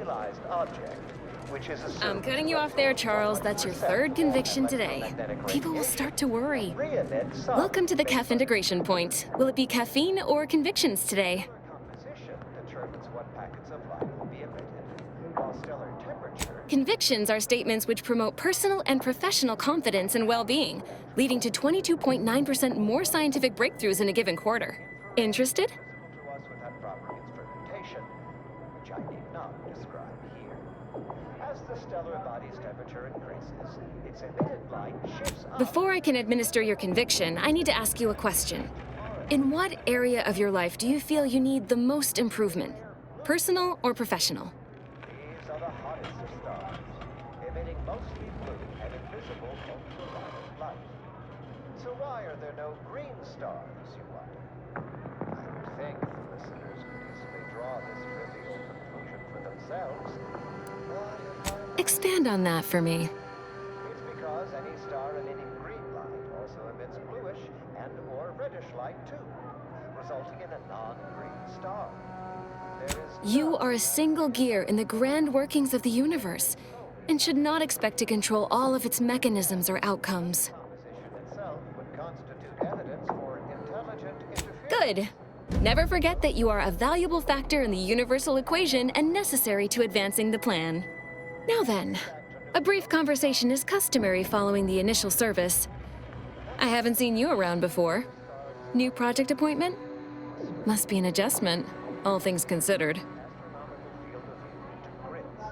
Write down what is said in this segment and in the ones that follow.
realized object, which is assumed I'm cutting you off there, Charles. That's your third conviction today. People will start to worry. Welcome to the CAF integration point. Will it be caffeine or convictions today? Composition determines what packets of light will be emitted, while stellar temperature. Convictions are statements which promote personal and professional confidence and well-being, leading to 22.9% more scientific breakthroughs in a given quarter. Interested? To us without proper instrumentation, which I need not describe here. As the stellar body's temperature increases, its emitted light shifts up. Before I can administer your conviction, I need to ask you a question. In what area of your life do you feel you need the most improvement? Personal or professional? These are the hottest of stars, emitting mostly blue and invisible ultraviolet light. So why are there no green stars, you wonder? I would think the listeners could easily draw this trivial conclusion for themselves. But Expand on that for me. it's because any star emitting green light also emits bluish and/or reddish light too, resulting in a non-green star. There is You are a single gear in the grand workings of the universe, and should not expect to control all of its mechanisms or outcomes. composition itself would constitute evidence for intelligent interference. Good. Never forget that you are a valuable factor in the universal equation and necessary to advancing the plan. Now then, a brief conversation is customary following the initial service. I haven't seen you around before. New project appointment? Must be an adjustment, all things considered. Astronomical field of view into grids,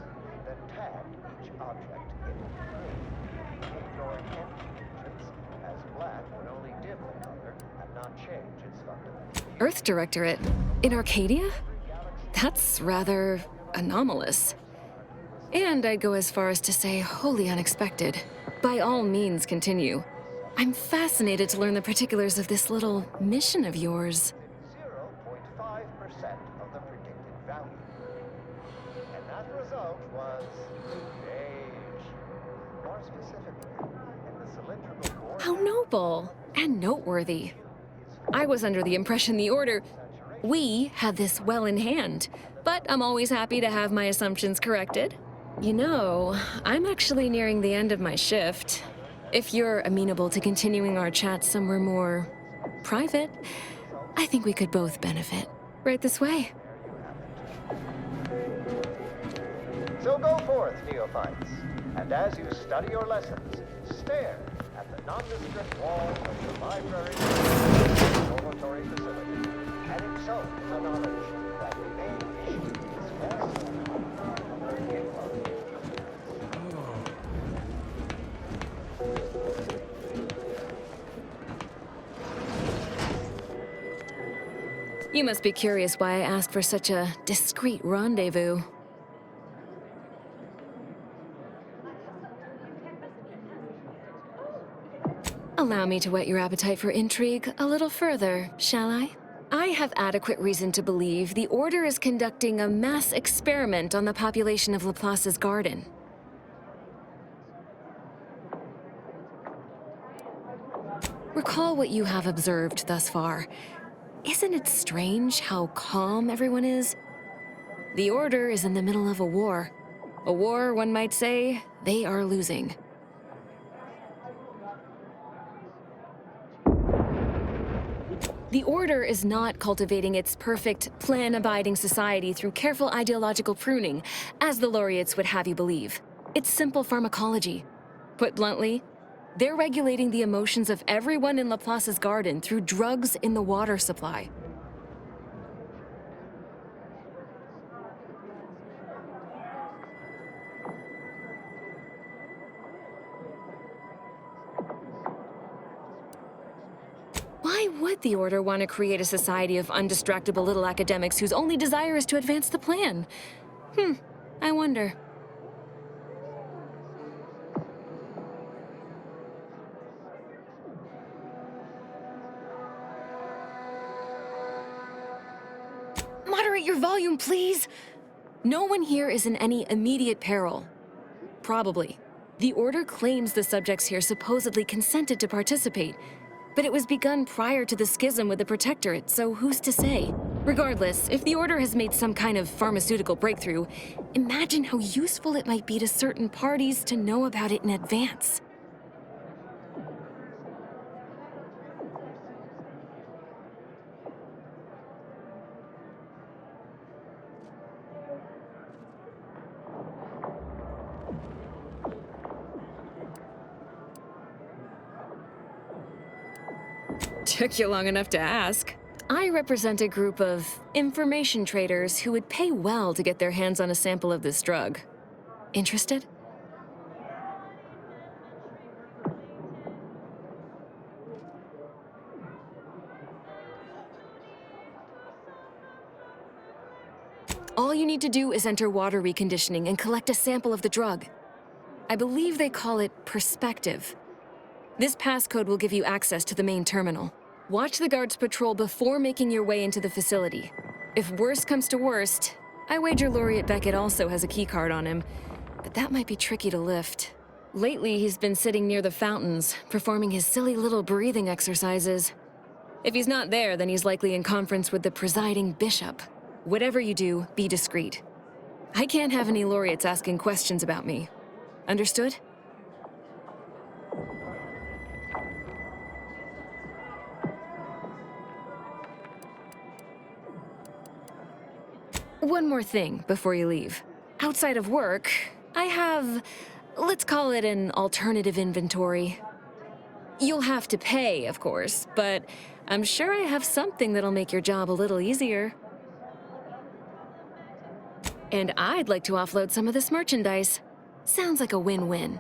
then tagged each object in green, ignoring empty regions, as black would only dim the color and not change its fundamental hue. Earth Directorate? In Arcadia? That's rather anomalous. And I'd go as far as to say wholly unexpected. By all means, continue. I'm fascinated to learn the particulars of this little mission of yours. 0.5% of the predicted value. And that result was beige. More specifically, in the cylindrical core. How noble and noteworthy. I was under the impression the Order... We had this well in hand, but I'm always happy to have my assumptions corrected. You know, I'm actually nearing the end of my shift. If you're amenable to continuing our chat somewhere more private, I think we could both benefit. Right this way. So go forth, neophytes, and as you study your lessons, stare at the nondescript walls of the library dormitory facility, and insult the knowledge that age is fast. You must be curious why I asked for such a discreet rendezvous. Allow me to whet your appetite for intrigue a little further, shall I? I have adequate reason to believe the Order is conducting a mass experiment on the population of Laplace's garden. Recall what you have observed thus far. Isn't it strange how calm everyone is? The Order is in the middle of a war. A war, one might say, they are losing. The Order is not cultivating its perfect, plan-abiding society through careful ideological pruning, as the laureates would have you believe. It's simple pharmacology. Put bluntly, they're regulating the emotions of everyone in Laplace's garden through drugs in the water supply. Why would the Order want to create a society of undistractable little academics whose only desire is to advance the plan? I wonder. Moderate your volume, please! No one here is in any immediate peril. Probably. The Order claims the subjects here supposedly consented to participate, but it was begun prior to the schism with the Protectorate, so who's to say? Regardless, if the Order has made some kind of pharmaceutical breakthrough, imagine how useful it might be to certain parties to know about it in advance. Took you long enough to ask. I represent a group of information traders who would pay well to get their hands on a sample of this drug. Interested? All you need to do is enter water reconditioning and collect a sample of the drug. I believe they call it Perspective. This passcode will give you access to the main terminal. Watch the guards patrol before making your way into the facility. If worst comes to worst, I wager Laureate Beckett also has a keycard on him, but that might be tricky to lift. Lately, he's been sitting near the fountains, performing his silly little breathing exercises. If he's not there, then he's likely in conference with the presiding bishop. Whatever you do, be discreet. I can't have any laureates asking questions about me. Understood? One more thing before you leave. Outside of work, I have, let's call it an alternative inventory. You'll have to pay, of course, but I'm sure I have something that'll make your job a little easier. And I'd like to offload some of this merchandise. Sounds like a win-win.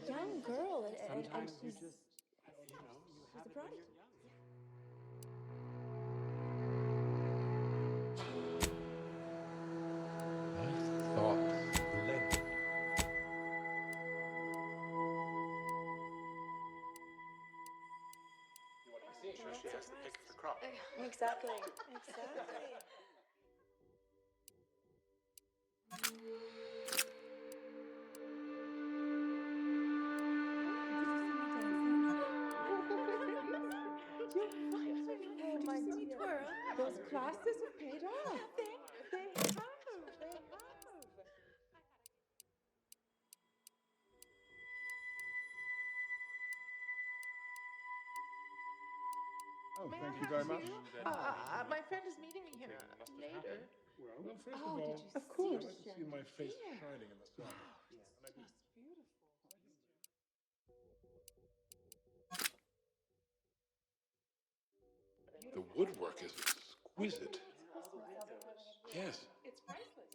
Young girl, and she's a prodigy. Nice thoughts, blended. She has to pick the crop. Exactly. classes have paid off. They have. Oh, May I thank you have very two? much. My friend is meeting me here later. Well, first Oh, of all, did you of see course, the I can see my face chandelier? shining in the sun. It's And I do. just beautiful. The woodwork is exquisite. Yes. It's priceless.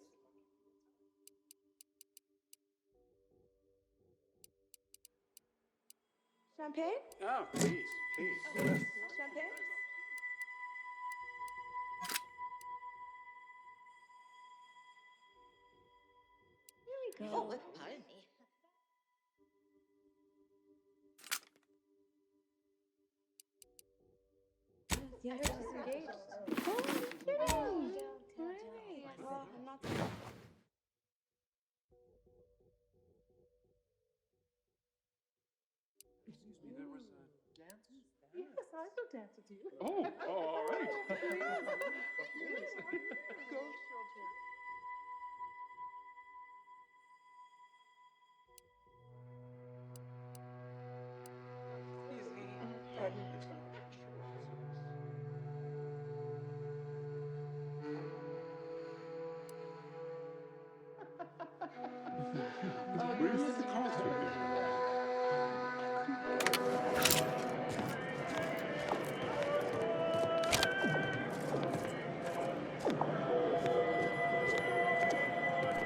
Champagne? Oh, please, please. Champagne? Here we go. Oh, pardon me. Yeah, she's engaged. Oh, kidding. Really? Well, I'm not. Excuse me, there was a dance? Yes, I will dance with you. Oh, all right. Please. Go, children. Excuse me. Pardon. Where's the costume?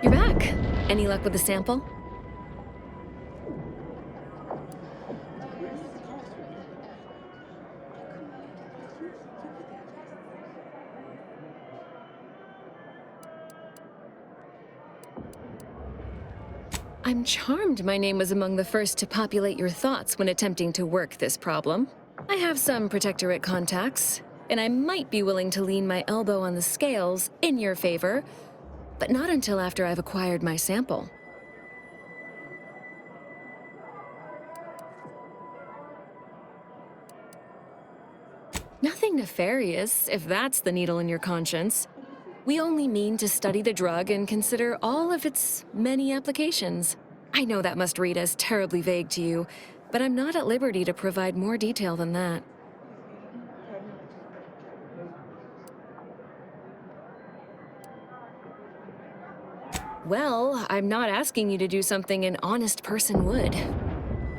You're back. Any luck with the sample? I'm charmed my name was among the first to populate your thoughts when attempting to work this problem. I have some protectorate contacts, and I might be willing to lean my elbow on the scales in your favor, but not until after I've acquired my sample. Nothing nefarious, if that's the needle in your conscience. We only mean to study the drug and consider all of its many applications. I know that must read as terribly vague to you, but I'm not at liberty to provide more detail than that. Well, I'm not asking you to do something an honest person would.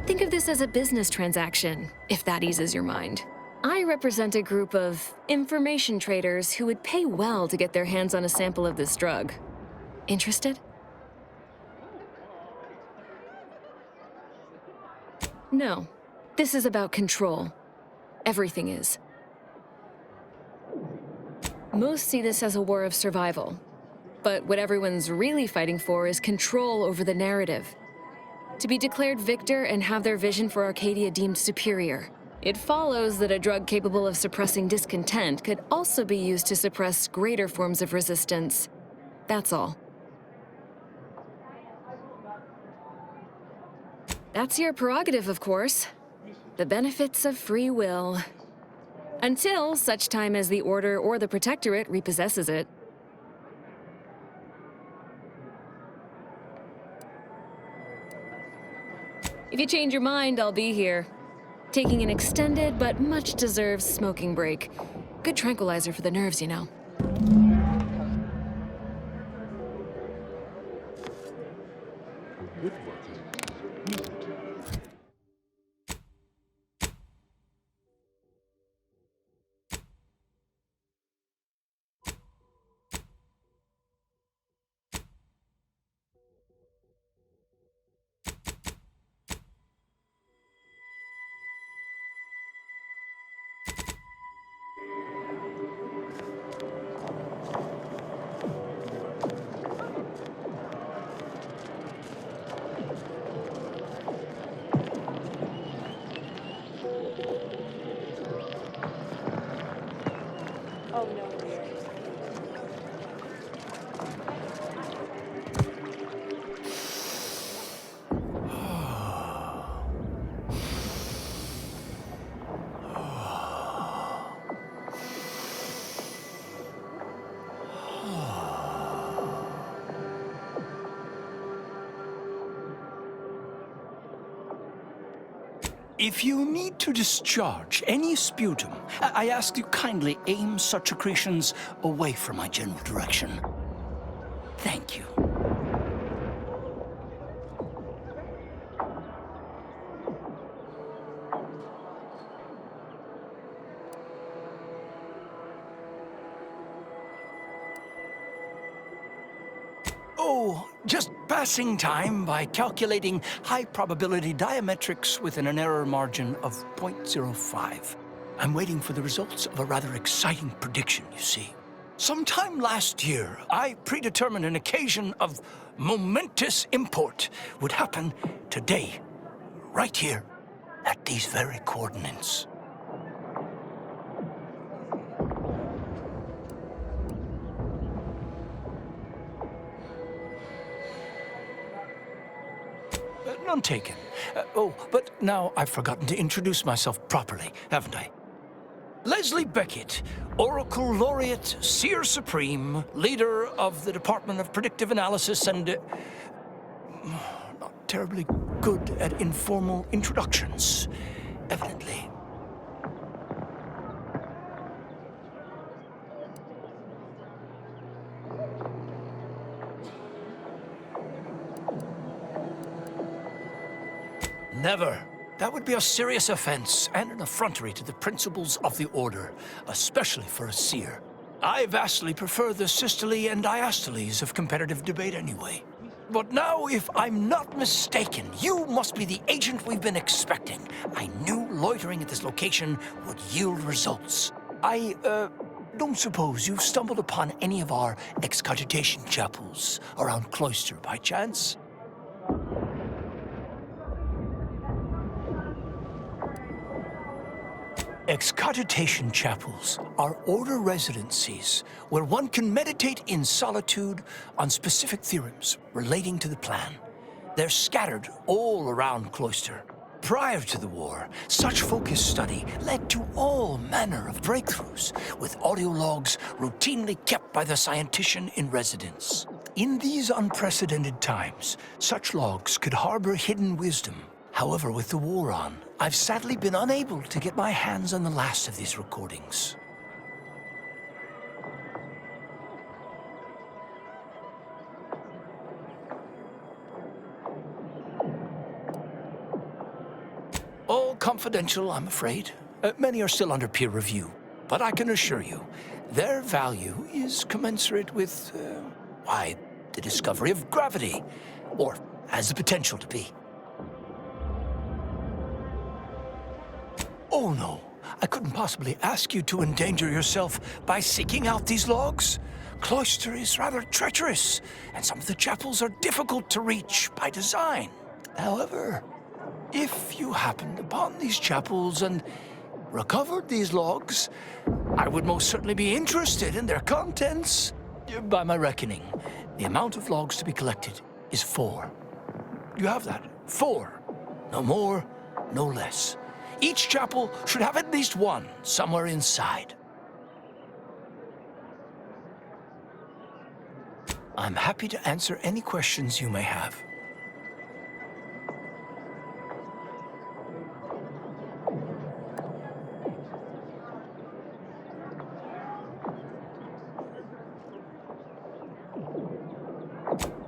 Think of this as a business transaction, if that eases your mind. I represent a group of information traders who would pay well to get their hands on a sample of this drug. Interested? No. This is about control. Everything is. Most see this as a war of survival. But what everyone's really fighting for is control over the narrative. To be declared victor and have their vision for Arcadia deemed superior. It follows that a drug capable of suppressing discontent could also be used to suppress greater forms of resistance. That's all. That's your prerogative, of course. The benefits of free will. Until such time as the Order or the Protectorate repossesses it. If you change your mind, I'll be here. Taking an extended but much-deserved smoking break. Good tranquilizer for the nerves, you know. The woodwork is exquisite. If you need to discharge any sputum, I ask you kindly aim such accretions away from my general direction. Thank you. Oh, just passing time by calculating high probability diametrics within an error margin of 0.05. I'm waiting for the results of a rather exciting prediction, you see. Sometime last year, I predetermined an occasion of momentous import would happen today, right here, at these very coordinates. None taken. But now I've forgotten to introduce myself properly, haven't I? Leslie Beckett, Oracle Laureate, Seer Supreme, leader of the Department of Predictive Analysis, and not terribly good at informal introductions, evidently. Never. That would be a serious offense and an effrontery to the principles of the Order, especially for a seer. I vastly prefer the systole and diastoles of competitive debate anyway. But now, if I'm not mistaken, you must be the agent we've been expecting. I knew loitering at this location would yield results. I don't suppose you've stumbled upon any of our excogitation chapels around Cloister by chance? Excogitation chapels are order residencies where one can meditate in solitude on specific theorems relating to the plan. They're scattered all around Cloister. Prior to the war, such focused study led to all manner of breakthroughs, with audio logs routinely kept by the scientician in residence. In these unprecedented times, such logs could harbor hidden wisdom. However, with the war on, I've sadly been unable to get my hands on the last of these recordings. All confidential, I'm afraid. Many are still under peer review, but I can assure you, their value is commensurate with, why, the discovery of gravity, or has the potential to be. Oh no, I couldn't possibly ask you to endanger yourself by seeking out these logs. Cloister is rather treacherous, and some of the chapels are difficult to reach by design. However, if you happened upon these chapels and recovered these logs, I would most certainly be interested in their contents. By my reckoning, the amount of logs to be collected is 4. You have that? 4. No more, no less. Each chapel should have at least one somewhere inside. I'm happy to answer any questions you may have.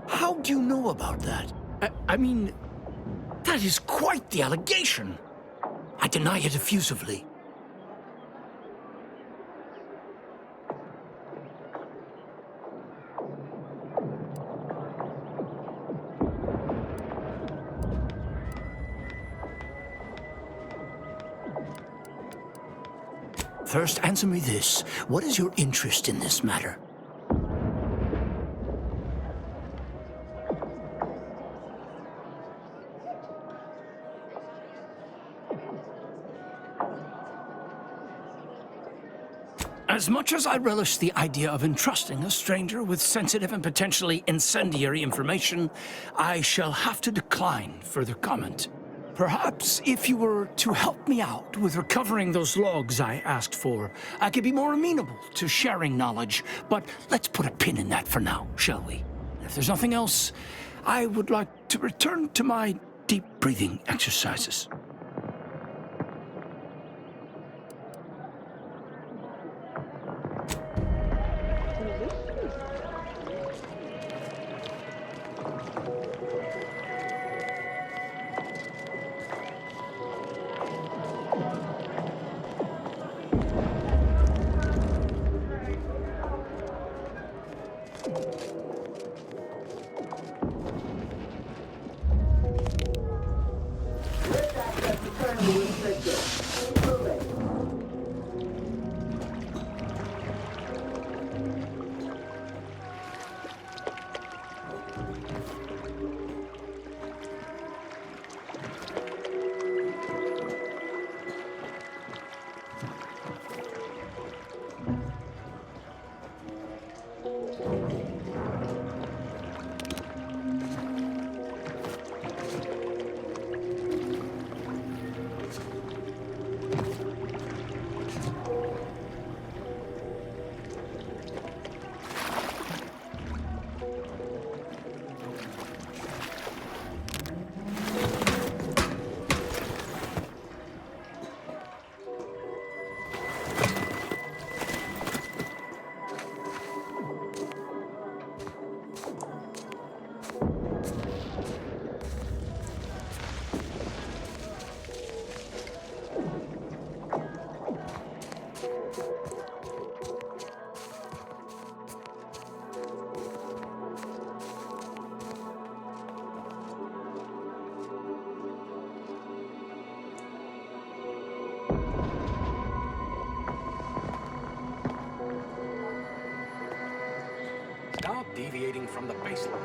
How do you know about that? I mean, that is quite the allegation. I deny it effusively. First, answer me this. What is your interest in this matter? As much as I relish the idea of entrusting a stranger with sensitive and potentially incendiary information, I shall have to decline further comment. Perhaps if you were to help me out with recovering those logs I asked for, I could be more amenable to sharing knowledge, but let's put a pin in that for now, shall we? If there's nothing else, I would like to return to my deep breathing exercises. Stop deviating from the baseline.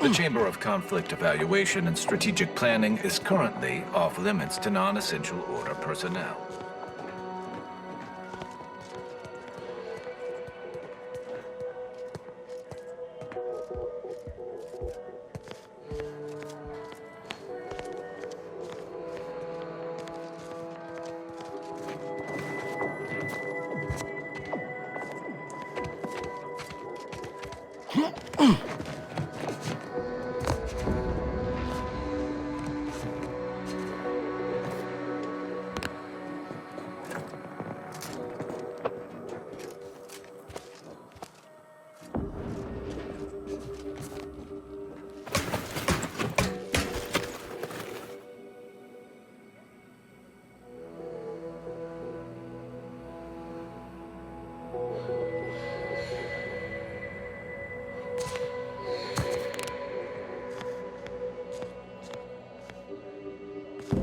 The Chamber of Conflict Evaluation and Strategic Planning is currently off limits to non-essential order personnel.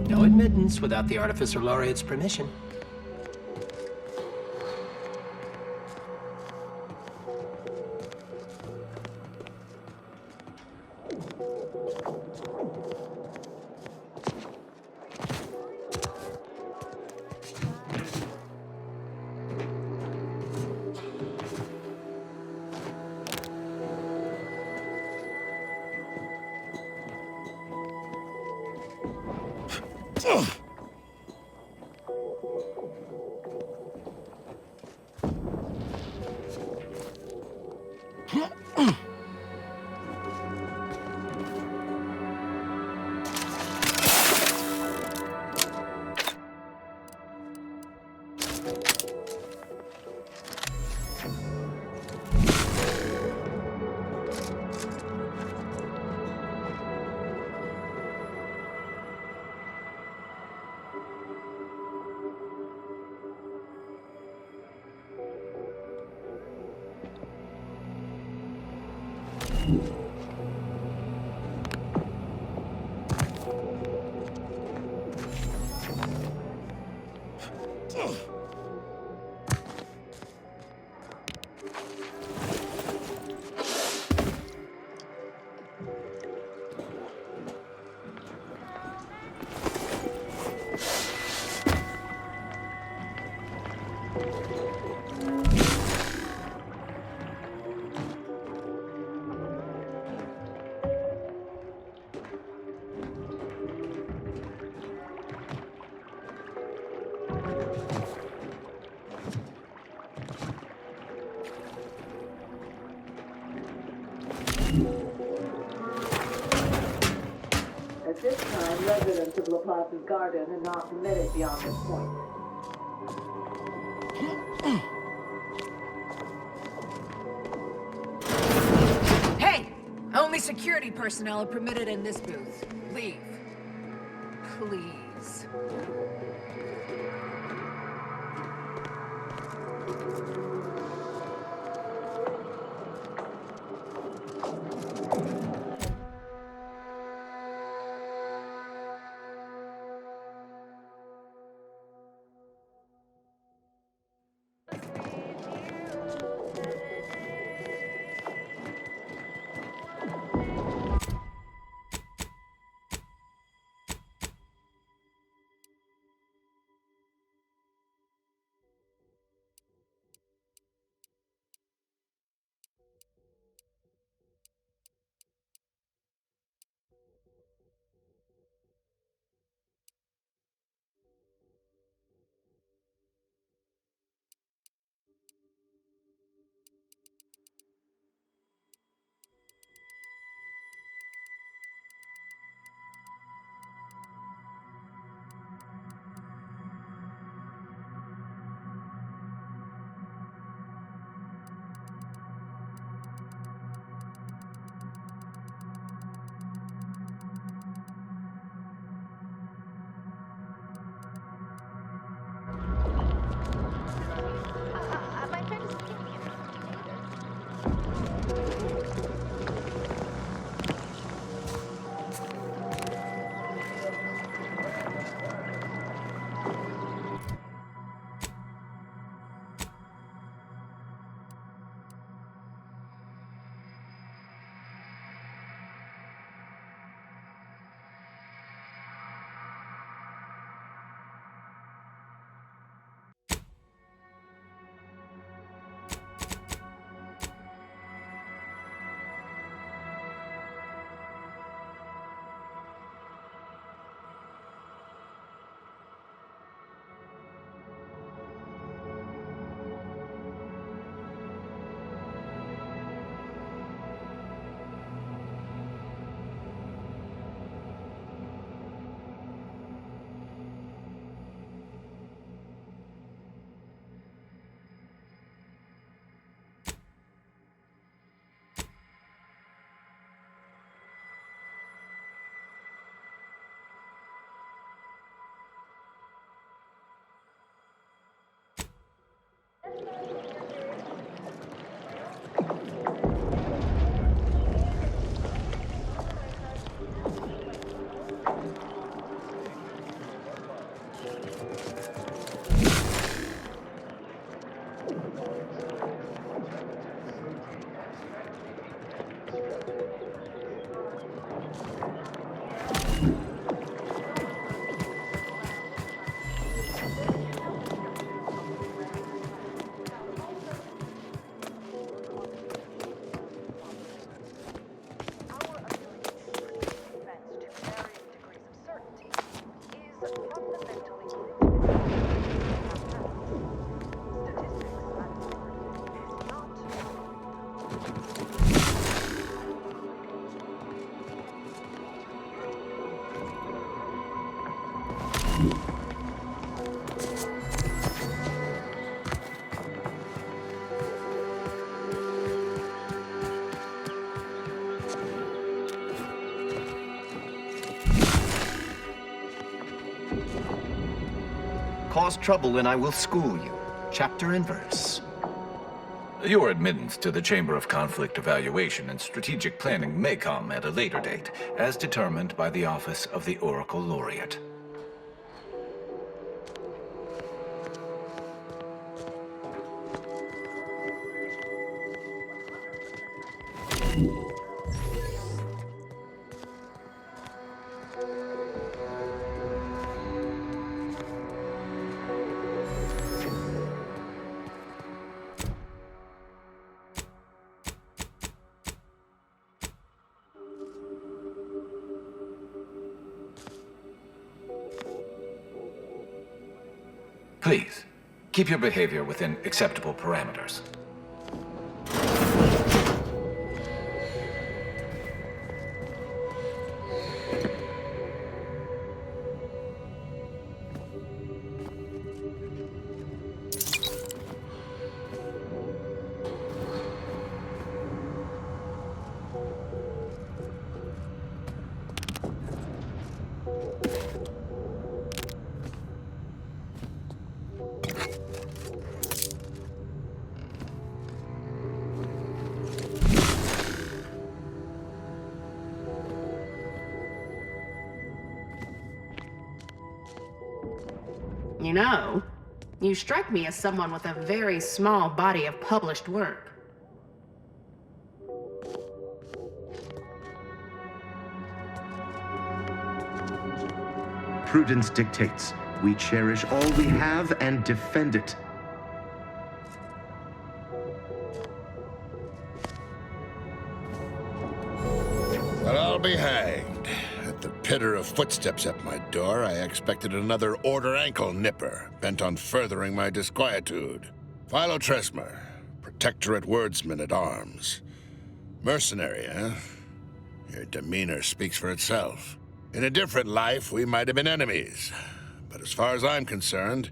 No admittance without the Artificer Laureate's permission. At this time, residents of La Plaza's garden are not permitted beyond this point. Hey! Only security personnel are permitted in this booth. Leave. Please. Cause trouble and I will school you, chapter and verse. Your admittance to the Chamber of Conflict Evaluation and Strategic Planning may come at a later date, as determined by the Office of the Oracle Laureate. Please, keep your behavior within acceptable parameters. You know, you strike me as someone with a very small body of published work. Prudence dictates. We cherish all we have and defend it. Well, I'll be hanged. At the pitter of footsteps at my door, I expected another Order ankle nipper, bent on furthering my disquietude. Philo Tresmer, Protectorate Wordsman at Arms. Mercenary, eh? Your demeanor speaks for itself. In a different life, we might have been enemies. But as far as I'm concerned,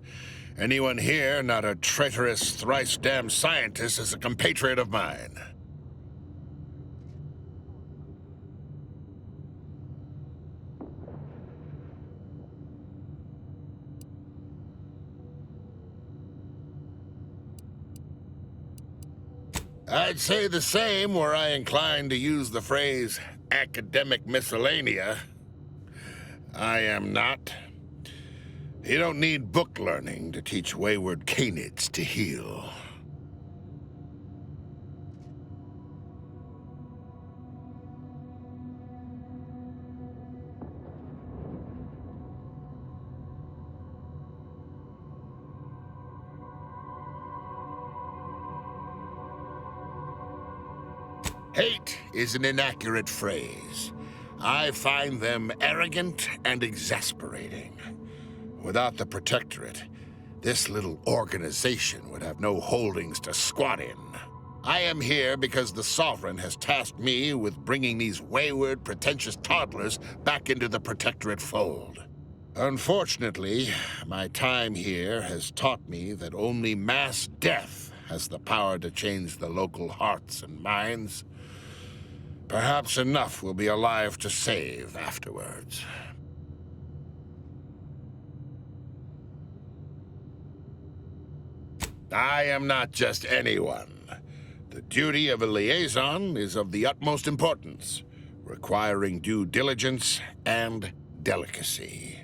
anyone here not a traitorous, thrice-damned scientist is a compatriot of mine. I'd say the same were I inclined to use the phrase academic miscellanea. I am not. You don't need book learning to teach wayward canids to heal. Hate is an inaccurate phrase. I find them arrogant and exasperating. Without the Protectorate, this little organization would have no holdings to squat in. I am here because the Sovereign has tasked me with bringing these wayward, pretentious toddlers back into the Protectorate fold. Unfortunately, my time here has taught me that only mass death has the power to change the local hearts and minds. Perhaps enough will be alive to save afterwards. I am not just anyone. The duty of a liaison is of the utmost importance, requiring due diligence and delicacy.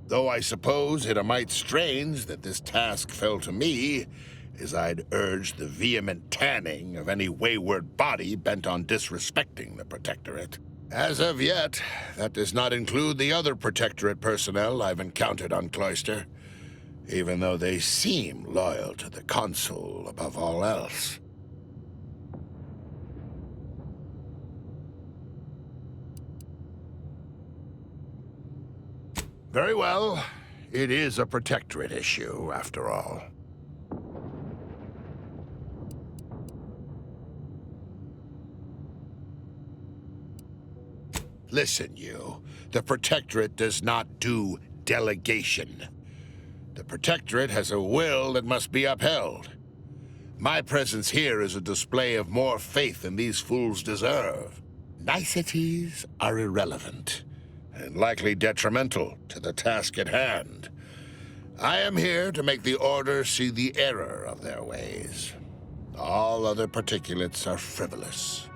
Though I suppose it a mite strange that this task fell to me, as I'd urge the vehement tanning of any wayward body bent on disrespecting the Protectorate. As of yet, that does not include the other Protectorate personnel I've encountered on Cloister, even though they seem loyal to the Consul above all else. Very well. It is a Protectorate issue, after all. Listen, you. The Protectorate does not do delegation. The Protectorate has a will that must be upheld. My presence here is a display of more faith than these fools deserve. Niceties are irrelevant, and likely detrimental to the task at hand. I am here to make the Order see the error of their ways. All other particulates are frivolous.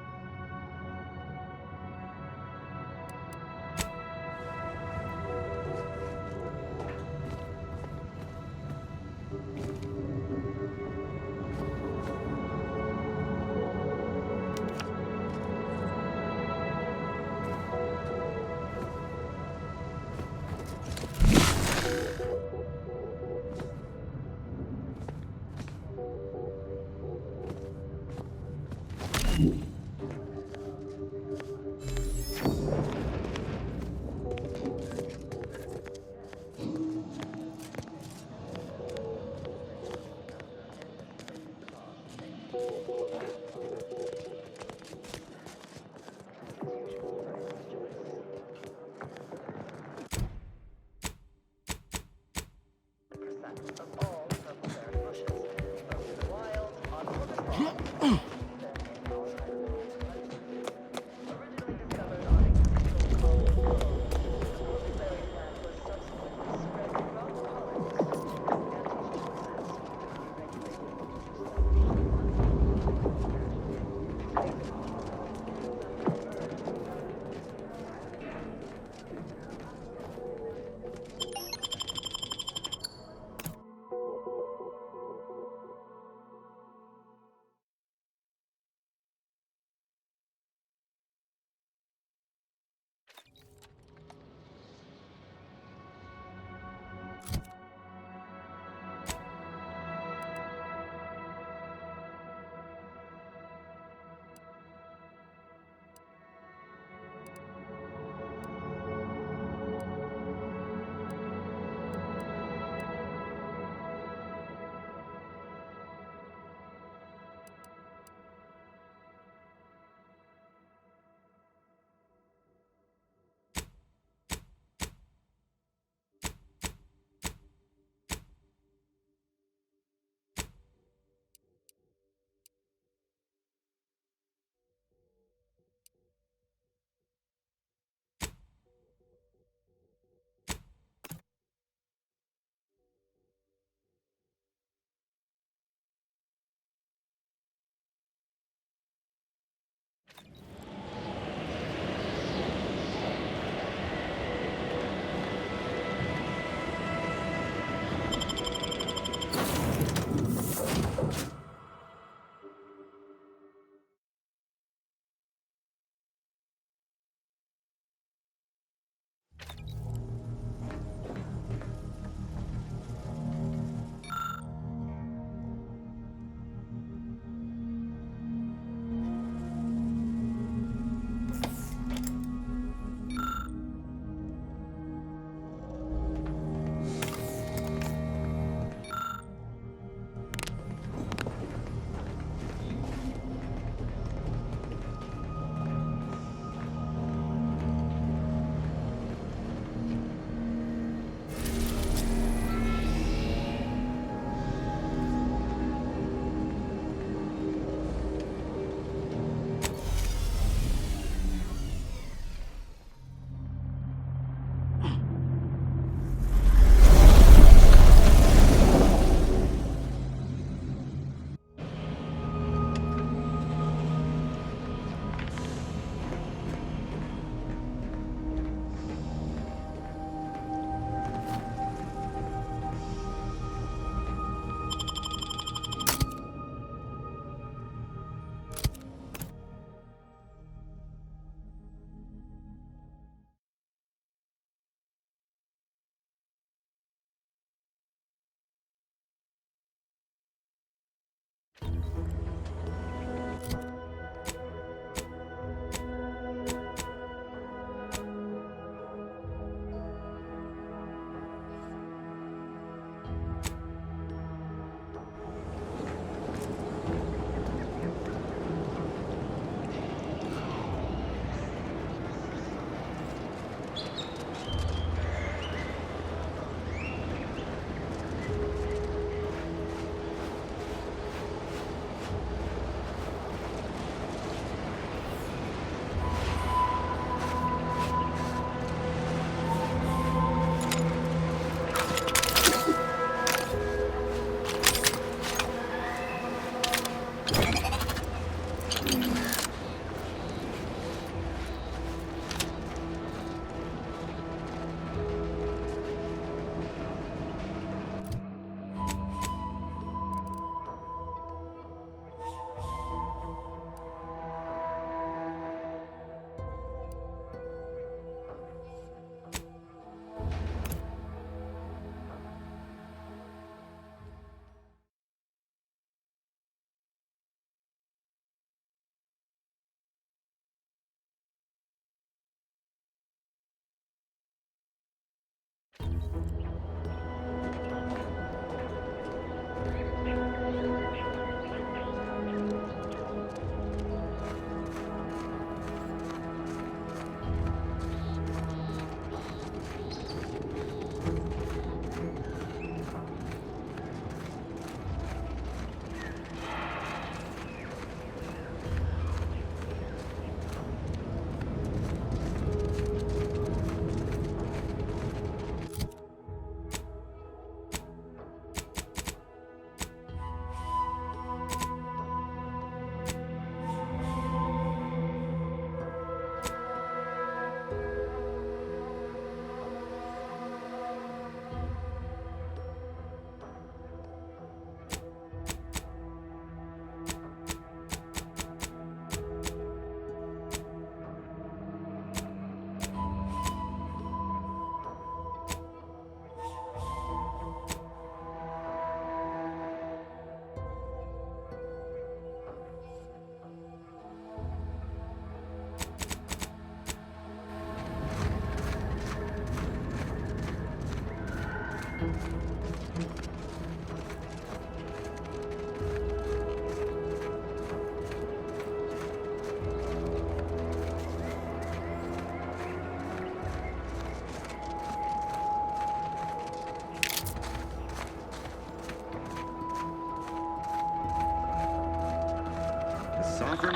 Sovereign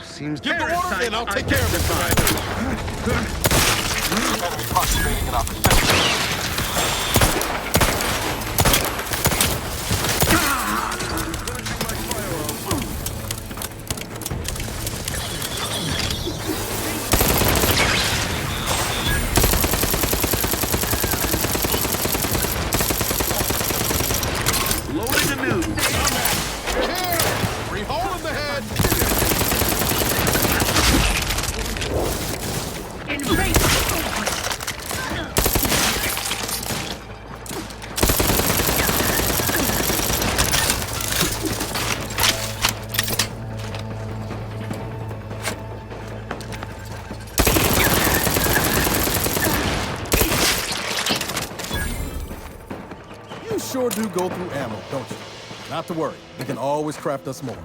seems Give the order, and I'll take care of it. Enemy postulating an opportunity. loading anew. Free hole in the head. You sure do go through ammo, don't you? Not to worry, we can always craft us more.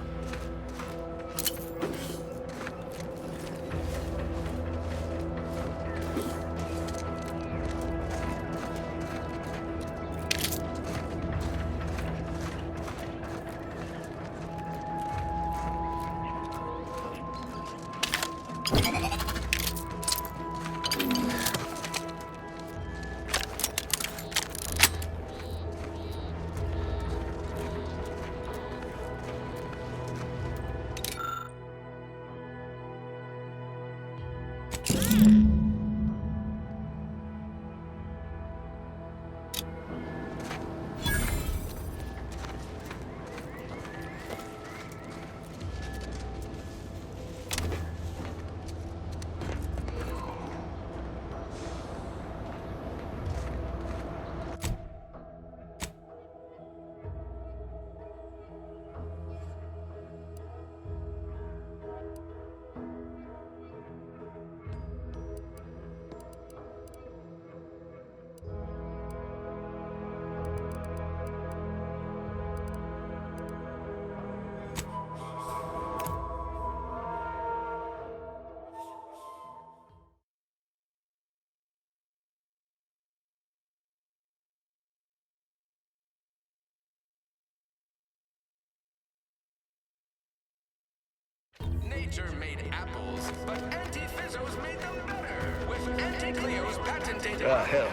Nature made apples, but Anti-Fizzos made them better with Anti-Cleo's patented Hell.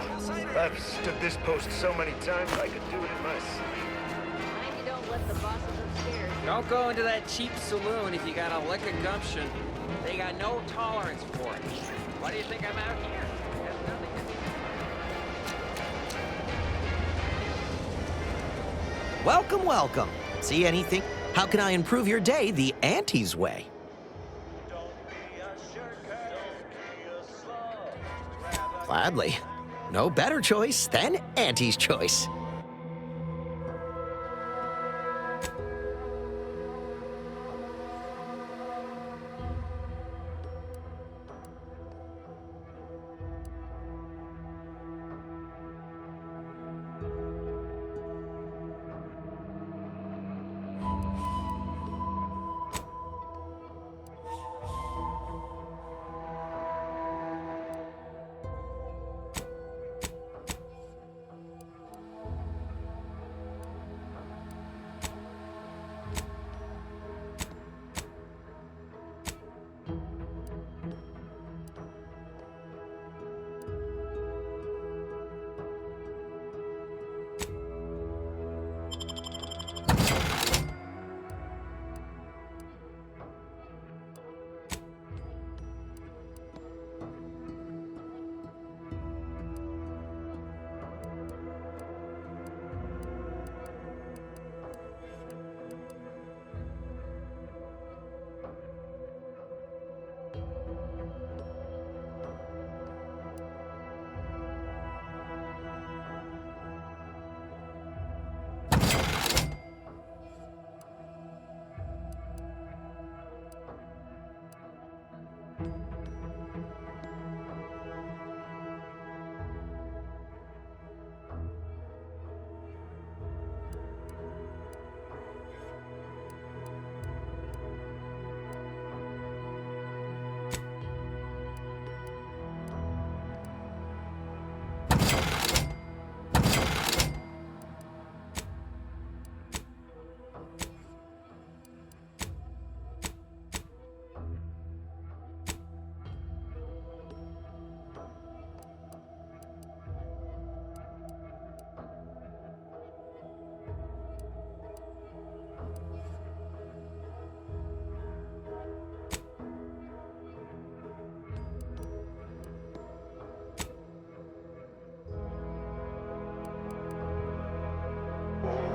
I've stood this post so many times I could do it in my sleep. Mind you don't let the bosses upstairs. Don't go into that cheap saloon if you got a lick of gumption. They got no tolerance for it. Why do you think I'm out here? There's nothing to be. Welcome, welcome. See anything? How can I improve your day the Auntie's way? Gladly. No better choice than Auntie's choice.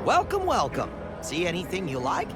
Welcome, welcome. See anything you like?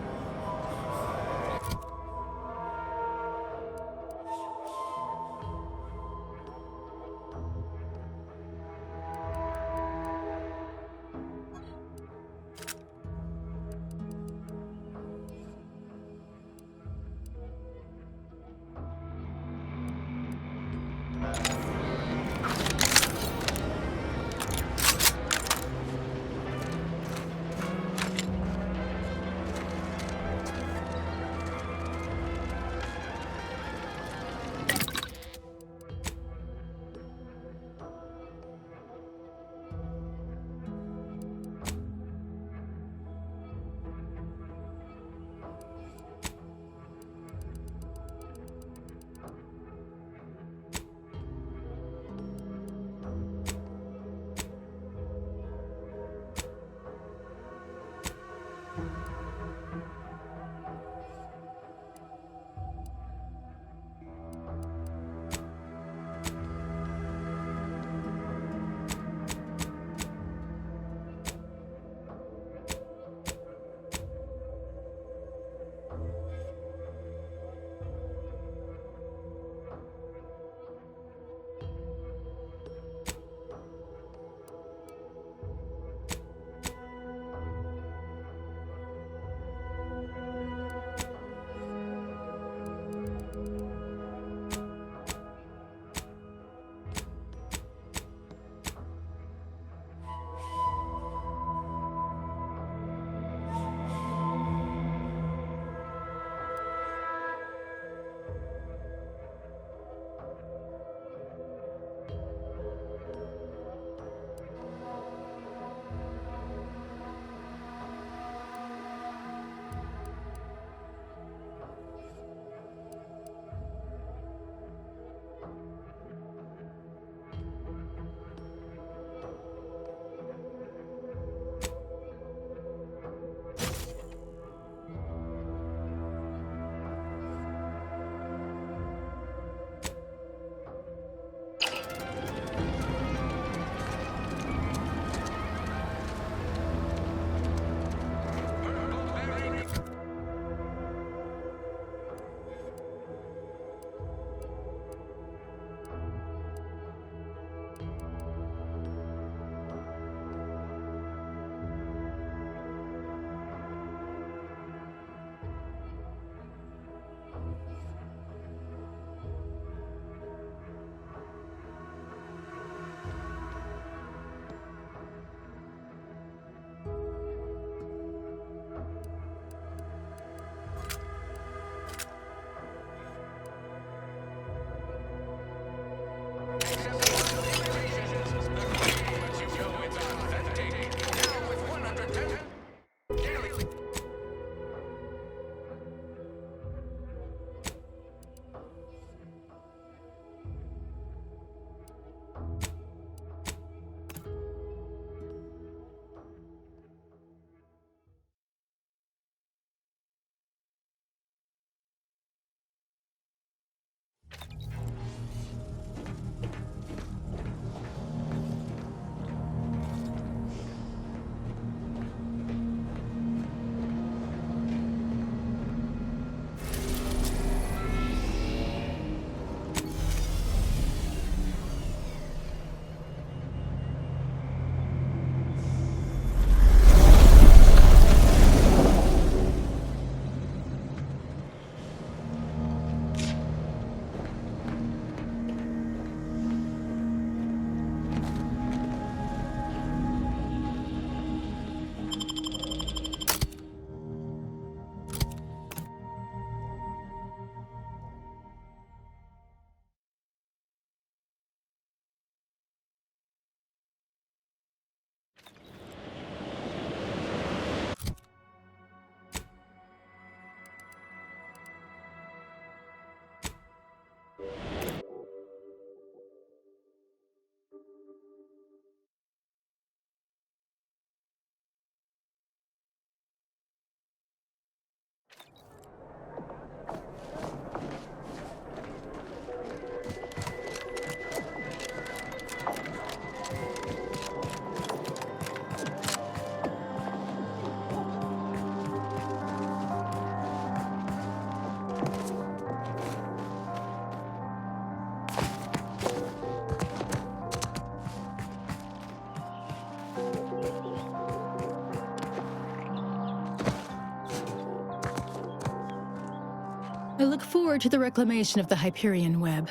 look forward to the reclamation of the Hyperion web.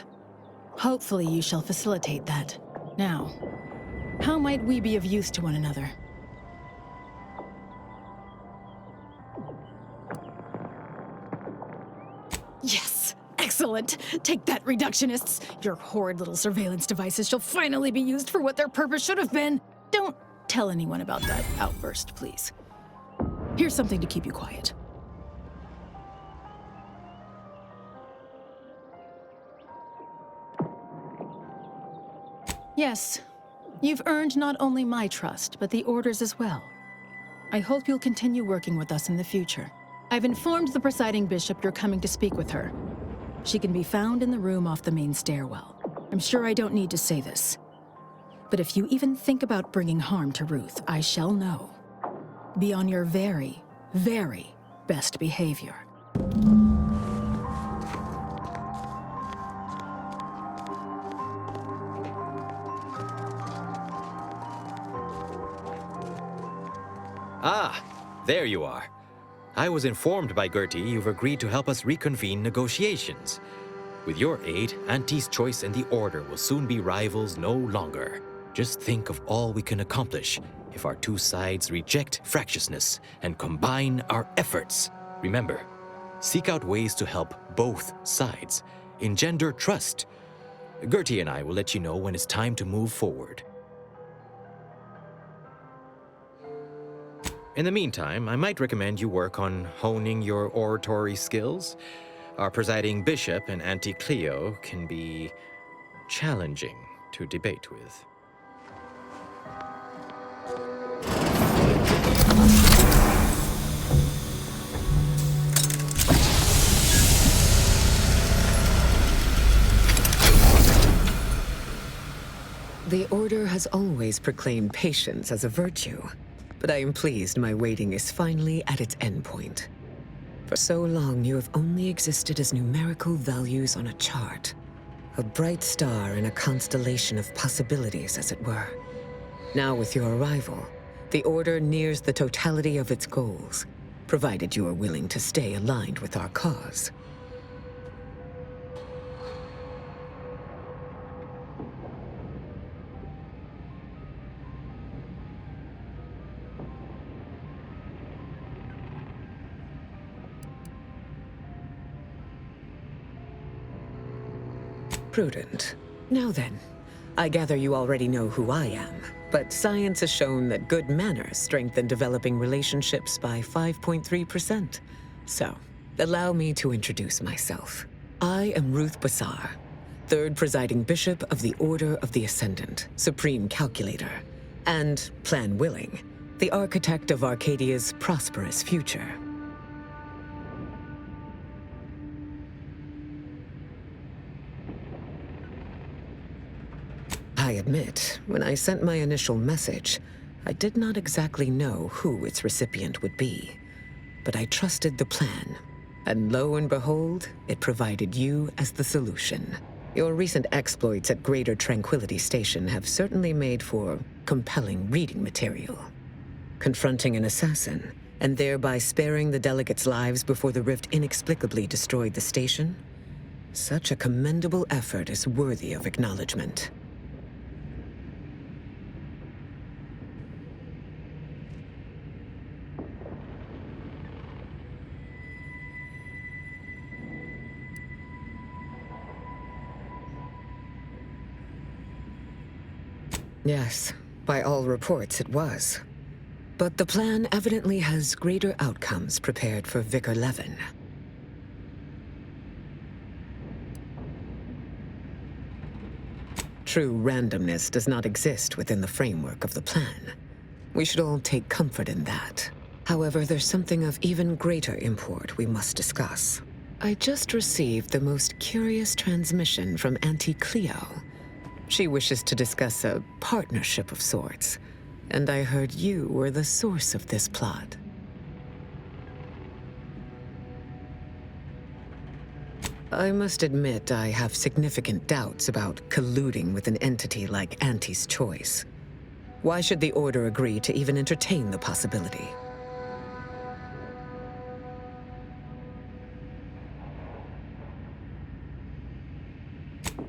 Hopefully you shall facilitate that. Now, how might we be of use to one another? Yes! Excellent! Take that, reductionists! Your horrid little surveillance devices shall finally be used for what their purpose should have been! Don't tell anyone about that outburst, please. Here's something to keep you quiet. Yes, you've earned not only my trust, but the Order's as well. I hope you'll continue working with us in the future. I've informed the presiding bishop you're coming to speak with her. She can be found in the room off the main stairwell. I'm sure I don't need to say this. But if you even think about bringing harm to Ruth, I shall know. Be on your very, very best behavior. Ah, there you are. I was informed by Gertie you've agreed to help us reconvene negotiations. With your aid, Auntie's choice and the Order will soon be rivals no longer. Just think of all we can accomplish if our two sides reject fractiousness and combine our efforts. Remember, seek out ways to help both sides. Engender trust. Gertie and I will let you know when it's time to move forward. In the meantime, I might recommend you work on honing your oratory skills. Our presiding bishop and Auntie Cleo can be challenging to debate with. The Order has always proclaimed patience as a virtue. But I am pleased my waiting is finally at its endpoint. For so long, you have only existed as numerical values on a chart. A bright star in a constellation of possibilities, as it were. Now with your arrival, the Order nears the totality of its goals, provided you are willing to stay aligned with our cause. Prudent. Now then, I gather you already know who I am, but science has shown that good manners strengthen developing relationships by 5.3%. So, allow me to introduce myself. I am Ruth Bassar, third presiding bishop of the Order of the Ascendant, Supreme Calculator, and, plan willing, the architect of Arcadia's prosperous future. I admit, when I sent my initial message, I did not exactly know who its recipient would be. But I trusted the plan, and lo and behold, it provided you as the solution. Your recent exploits at Greater Tranquility Station have certainly made for compelling reading material. Confronting an assassin, and thereby sparing the delegates' lives before the rift inexplicably destroyed the station? Such a commendable effort is worthy of acknowledgement. Yes, by all reports it was. But the plan evidently has greater outcomes prepared for Vicar Levin. True randomness does not exist within the framework of the plan. We should all take comfort in that. However, there's something of even greater import we must discuss. I just received the most curious transmission from Auntie Cleo. She wishes to discuss a partnership of sorts, and I heard you were the source of this plot. I must admit I have significant doubts about colluding with an entity like Auntie's Choice. Why should the Order agree to even entertain the possibility?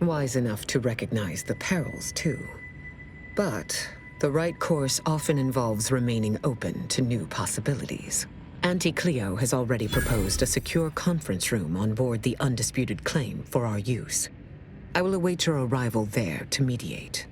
Wise enough to recognize the perils, too. But the right course often involves remaining open to new possibilities. Auntie Cleo has already proposed a secure conference room on board the Undisputed Claim for our use. I will await your arrival there to mediate.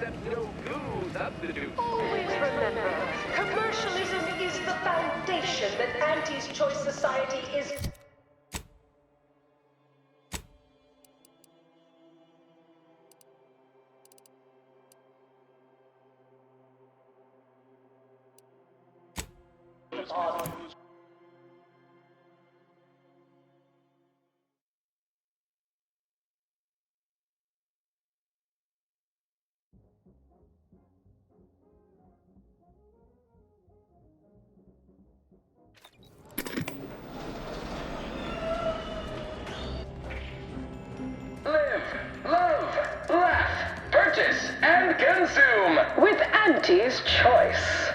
accept no goo substitute. Always remember, commercialism is the foundation that Auntie's Choice Society is. Live, love, laugh, purchase, and consume With Auntie's Choice.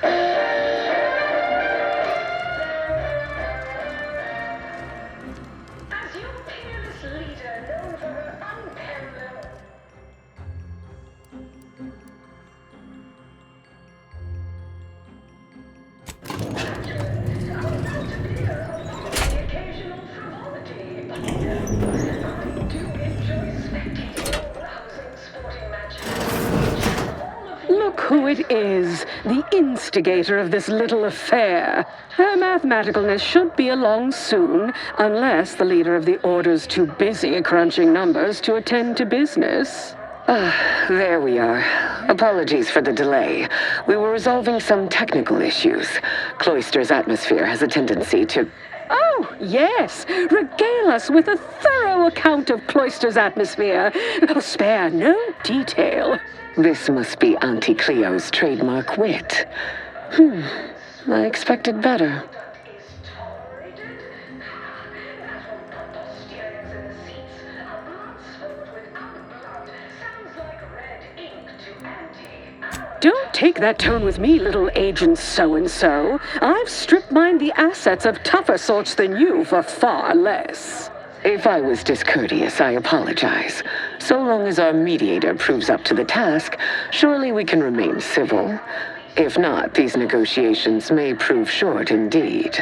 As your peerless leader, known for her unparalleled. Look who it is, the instigator of this little affair. Her mathematicalness should be along soon, unless the leader of the Order's too busy crunching numbers to attend to business. There we are. Apologies for the delay. We were resolving some technical issues. Cloister's atmosphere has a tendency to... Oh, yes. Regale us with a thorough account of Cloister's atmosphere. Spare no detail. This must be Auntie Cleo's trademark wit. I expected better. Don't take that tone with me, little Agent So-and-so. I've stripped mined the assets of tougher sorts than you for far less. If I was discourteous, I apologize. So long as our mediator proves up to the task, surely we can remain civil. If not, these negotiations may prove short indeed.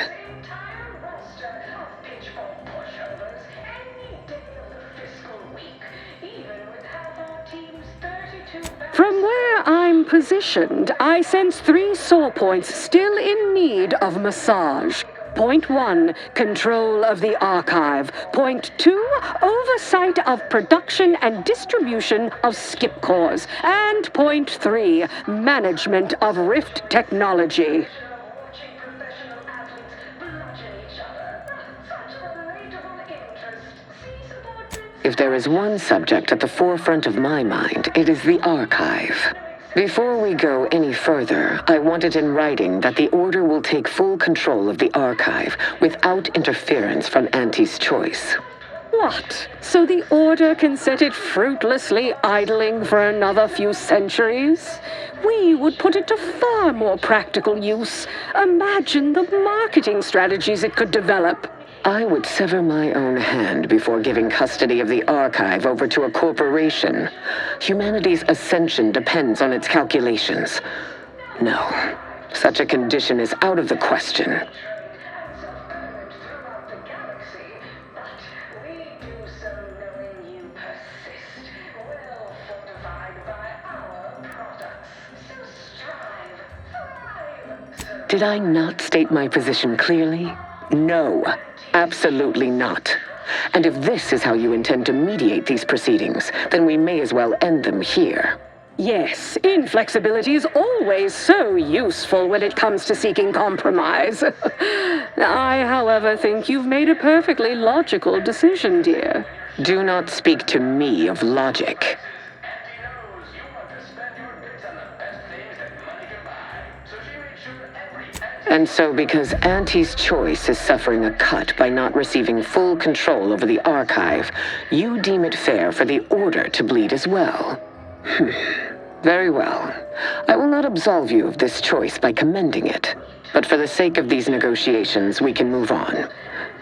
From where I'm positioned, I sense 3 sore points still in need of massage. Point 1, control of the archive. Point 2, oversight of production and distribution of skip cores. And point 3, management of Rift technology. If there is one subject at the forefront of my mind, it is the archive. Before we go any further, I want it in writing that the Order will take full control of the archive without interference from Auntie's Choice. What? So the Order can set it fruitlessly idling for another few centuries? We would put it to far more practical use. Imagine the marketing strategies it could develop. I would sever my own hand before giving custody of the archive over to a corporation. Humanity's ascension depends on its calculations. No, such a condition is out of the question. Did I not state my position clearly? No, absolutely not. And if this is how you intend to mediate these proceedings, then we may as well end them here. Yes, inflexibility is always so useful when it comes to seeking compromise. I, however, think you've made a perfectly logical decision, dear. Do not speak to me of logic. And so, because Auntie's Choice is suffering a cut by not receiving full control over the archive, you deem it fair for the Order to bleed as well. Very well. I will not absolve you of this choice by commending it. But for the sake of these negotiations, we can move on.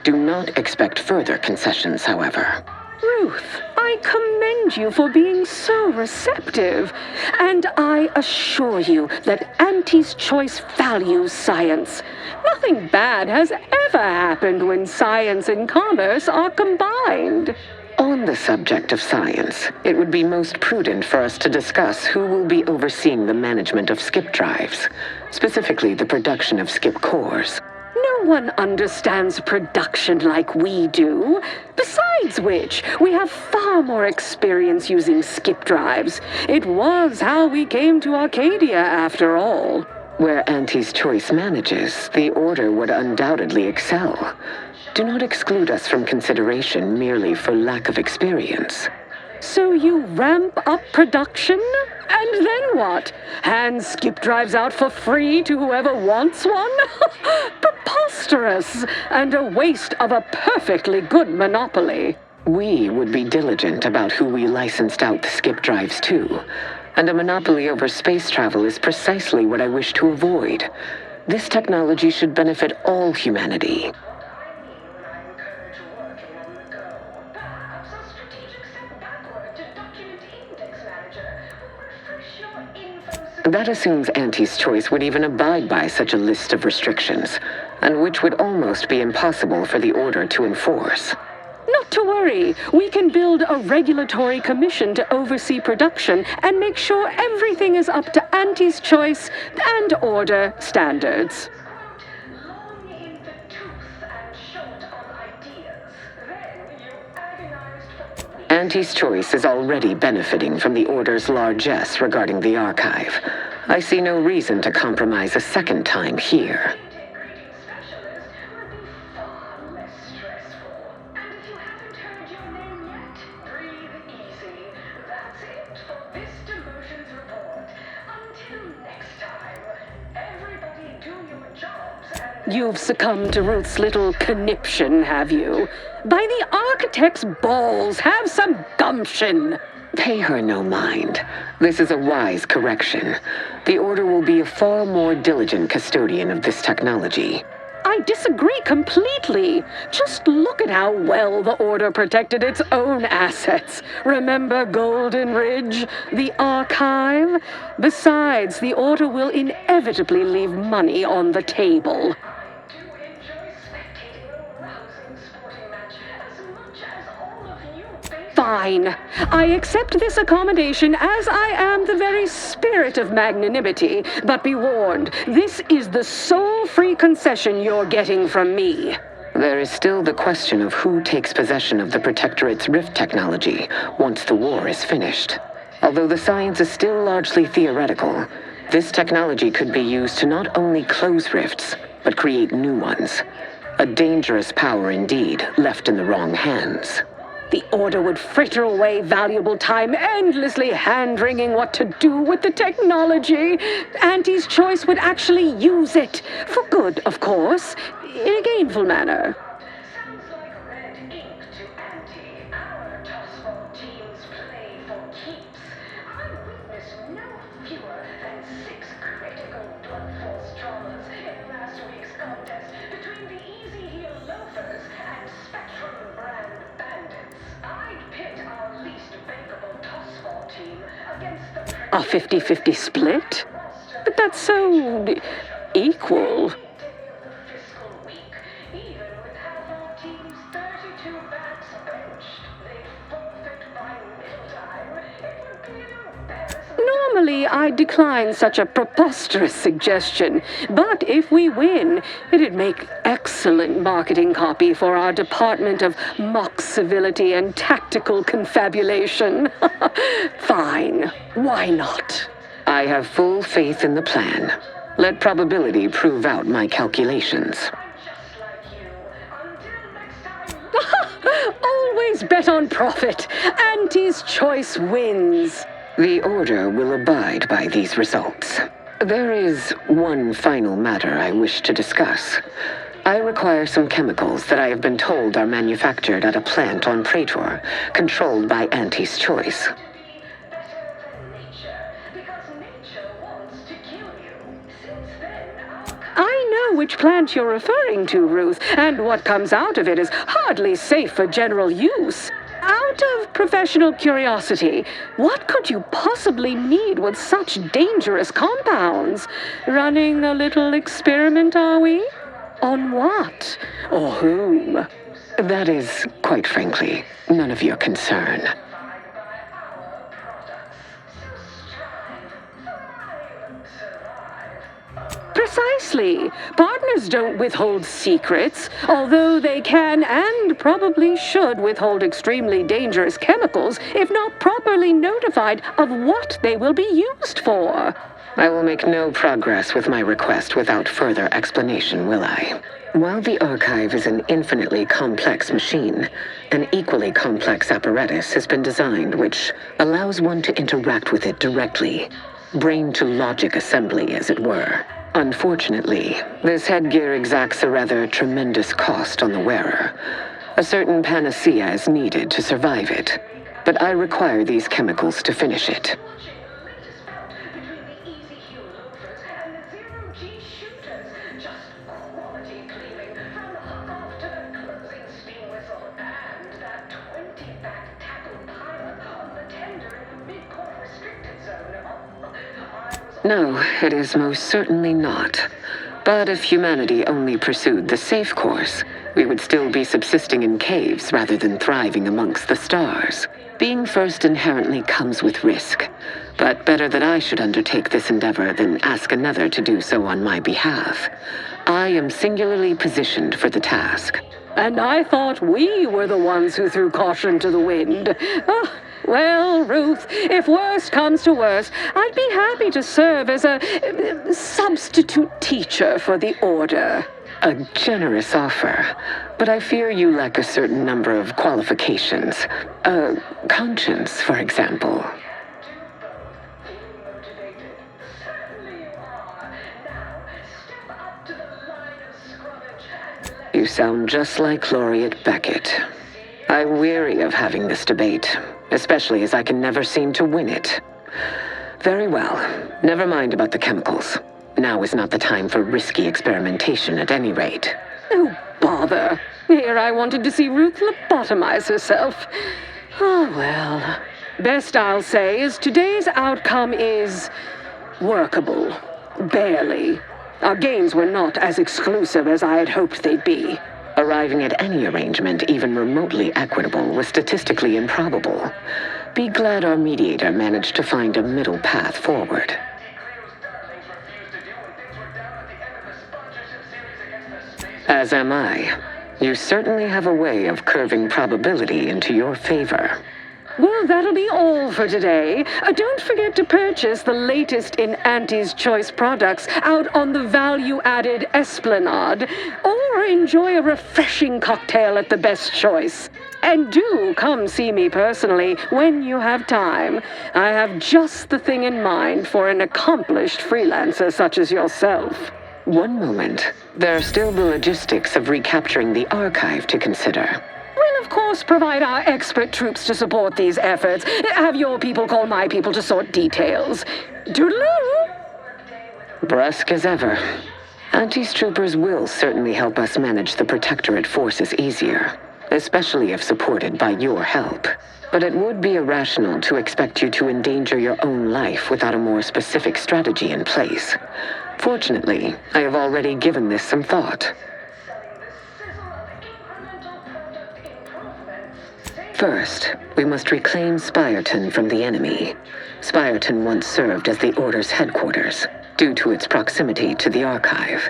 Do not expect further concessions, however. Ruth, I commend you for being so receptive. And I assure you that Auntie's Choice values science. Nothing bad has ever happened when science and commerce are combined. On On the subject of science, it would be most prudent for us to discuss who will be overseeing the management of skip drives, specifically the production of skip cores. No one understands production like we do. Besides which, we have far more experience using skip drives. It was how we came to Arcadia, after all. Where Auntie's Choice manages, the Order would undoubtedly excel. Do not exclude us from consideration merely for lack of experience. So you ramp up production? And then what? Hand skip drives out for free to whoever wants one? Preposterous! And a waste of a perfectly good monopoly. We would be diligent about who we licensed out the skip drives to. And a monopoly over space travel is precisely what I wish to avoid. This technology should benefit all humanity. That assumes Auntie's Choice would even abide by such a list of restrictions, and which would almost be impossible for the Order to enforce. Not to worry. We can build a regulatory commission to oversee production and make sure everything is up to Auntie's Choice and Order standards. Auntie's Choice is already benefiting from the Order's largesse regarding the archive. I see no reason to compromise a second time here. You've succumbed to Ruth's little conniption, have you? By the architect's balls, have some gumption! Pay her no mind. This is a wise correction. The Order will be a far more diligent custodian of this technology. I disagree completely. Just look at how well the Order protected its own assets. Remember Golden Ridge? The archive? Besides, the Order will inevitably leave money on the table. Fine. I accept this accommodation as I am the very spirit of magnanimity, but be warned, this is the sole free concession you're getting from me. There is still the question of who takes possession of the Protectorate's rift technology once the war is finished. Although the science is still largely theoretical, this technology could be used to not only close rifts, but create new ones. A dangerous power indeed, left in the wrong hands. The Order would fritter away valuable time endlessly hand-wringing what to do with the technology. Auntie's Choice would actually use it. For good, of course. In a gainful manner. A 50-50 split? But that's so equal. Normally, I'd decline such a preposterous suggestion, but if we win, it'd make excellent marketing copy for our Department of Mock Civility and Tactical Confabulation. Fine. Why not? I have full faith in the plan. Let probability prove out my calculations. Always bet on profit. Auntie's Choice wins. The Order will abide by these results. There is one final matter I wish to discuss. I require some chemicals that I have been told are manufactured at a plant on Praetor, controlled by Auntie's Choice. I know which plant you're referring to, Ruth, and what comes out of it is hardly safe for general use. Out of professional curiosity, what could you possibly need with such dangerous compounds? Running a little experiment, are we? On what? Or whom? That is, quite frankly, none of your concern. Precisely. Partners don't withhold secrets, although they can and probably should withhold extremely dangerous chemicals if not properly notified of what they will be used for. I will make no progress with my request without further explanation, will I? While the Archive is an infinitely complex machine, an equally complex apparatus has been designed which allows one to interact with it directly. Brain-to-logic assembly, as it were. Unfortunately, this headgear exacts a rather tremendous cost on the wearer. A certain panacea is needed to survive it, but I require these chemicals to finish it. No, it is most certainly not. But if humanity only pursued the safe course, we would still be subsisting in caves rather than thriving amongst the stars. Being first inherently comes with risk, but better that I should undertake this endeavor than ask another to do so on my behalf. I am singularly positioned for the task. And I thought we were the ones who threw caution to the wind. Oh, well, Ruth, if worst comes to worst, I'd be happy to serve as a substitute teacher for the Order. A generous offer, but I fear you lack a certain number of qualifications. Conscience, for example. You sound just like Laureate Beckett. I'm weary of having this debate, especially as I can never seem to win it. Very well. Never mind about the chemicals. Now is not the time for risky experimentation at any rate. Oh, bother. Here I wanted to see Ruth lobotomize herself. Oh, well. Best I'll say is today's outcome is workable. Barely. Our gains were not as exclusive as I had hoped they'd be. Arriving at any arrangement even remotely equitable was statistically improbable. Be glad our mediator managed to find a middle path forward. As am I. You certainly have a way of curving probability into your favor. Well, that'll be all for today. Don't forget to purchase the latest in Auntie's Choice products out on the value-added Esplanade, or enjoy a refreshing cocktail at the Best Choice. And do come see me personally when you have time. I have just the thing in mind for an accomplished freelancer such as yourself. One moment. There are still the logistics of recapturing the Archive to consider. We'll, of course, provide our expert troops to support these efforts. Have your people call my people to sort details. Toodaloo! Brusque as ever. Auntie's troopers will certainly help us manage the Protectorate forces easier, especially if supported by your help. But it would be irrational to expect you to endanger your own life without a more specific strategy in place. Fortunately, I have already given this some thought. First, we must reclaim Spireton from the enemy. Spireton once served as the Order's headquarters, due to its proximity to the Archive.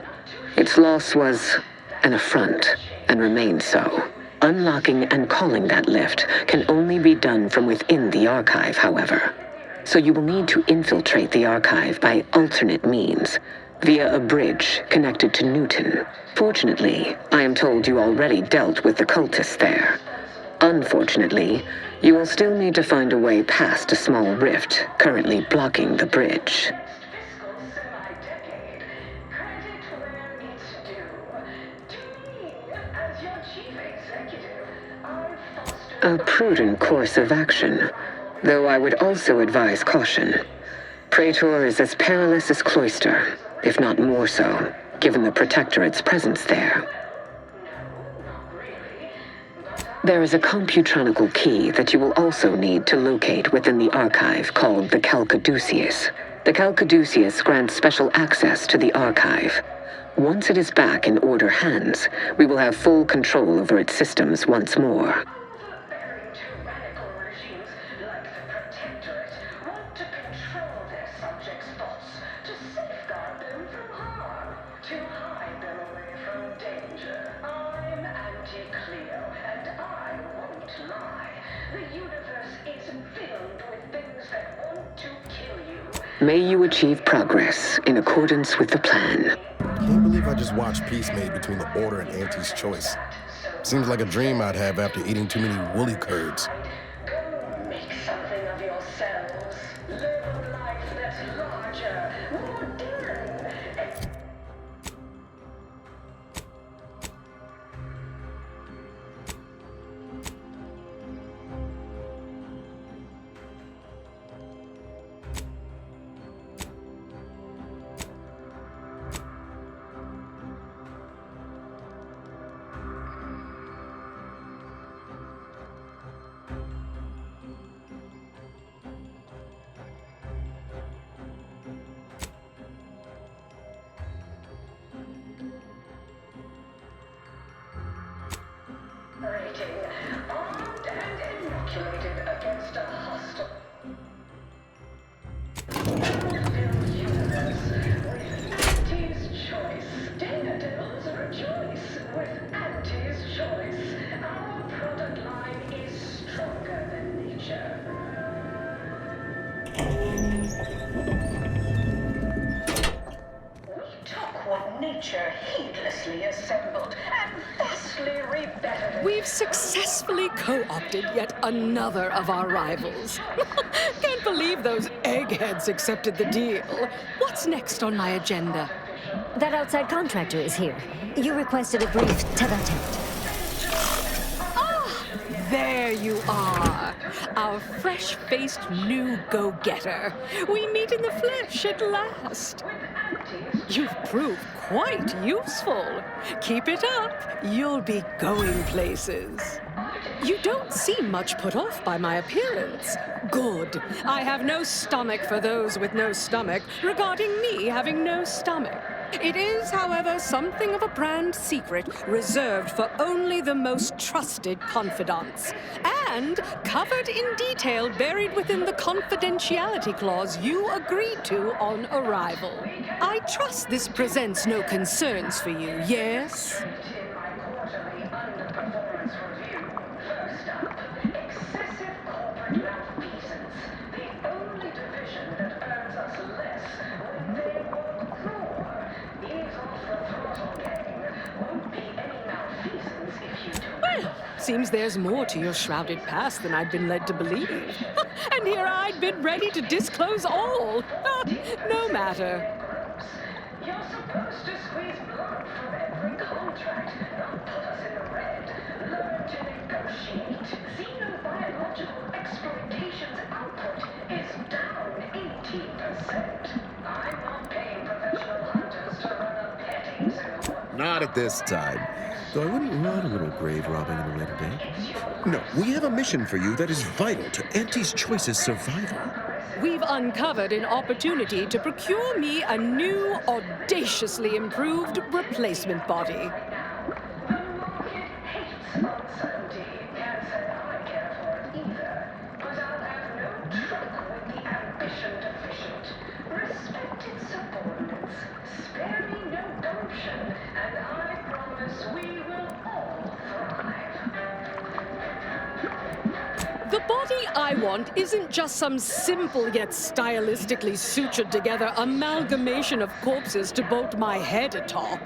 Its loss was an affront, and remains so. Unlocking and calling that lift can only be done from within the Archive, however. So you will need to infiltrate the Archive by alternate means, via a bridge connected to Newton. Fortunately, I am told you already dealt with the cultists there. Unfortunately, you will still need to find a way past a small rift currently blocking the bridge. A prudent course of action, though I would also advise caution. Praetor is as perilous as Cloister, if not more so, given the Protectorate's presence there. There is a computronical key that you will also need to locate within the Archive called the Calcaduceus. The Calcaduceus grants special access to the Archive. Once it is back in Order hands, we will have full control over its systems once more. May you achieve progress in accordance with the plan. Can't believe I just watched peace made between the Order and Auntie's Choice. Seems like a dream I'd have after eating too many woolly curds. Make something of yourselves. Live a life that's larger, more daring. Rating, armed and inoculated against a hostile universe with Auntie's Choice. Daredevils rejoice with Auntie's Choice. Our product line is stronger than nature. We took what nature heedlessly assembled and vastly rebettered. We've successfully co-opted yet another of our rivals. Can't believe those eggheads accepted the deal. What's next on my agenda? That outside contractor is here. You requested a brief tete-a-tete. Ah, there you are. Our fresh-faced new go-getter. We meet in the flesh at last. You've proved quite useful. Keep it up. You'll be going places. You don't seem much put off by my appearance. Good. I have no stomach for those with no stomach regarding me having no stomach. It is, however, something of a brand secret reserved for only the most trusted confidants, and covered in detail buried within the confidentiality clause you agreed to on arrival. I trust this presents no concerns for you, yes? Well, seems there's more to your shrouded past than I'd been led to believe. And here I'd been ready to disclose all. No matter. You're supposed to squeeze blood from every contract, not put us in the red. Learn to negotiate. Xenobiological exploitation's output is down 18%. I'm not paying professional hunters to run a petting zoo. Not at this time. Though I wouldn't run a little grave robbing at a later date. No, we have a mission for you that is vital to Auntie's Choice's survival. We've uncovered an opportunity to procure me a new, audaciously improved replacement body. Respected subordinates, spare me no gumption, and I promise we will all thrive. The body I want isn't just some simple yet stylistically sutured together amalgamation of corpses to bolt my head atop.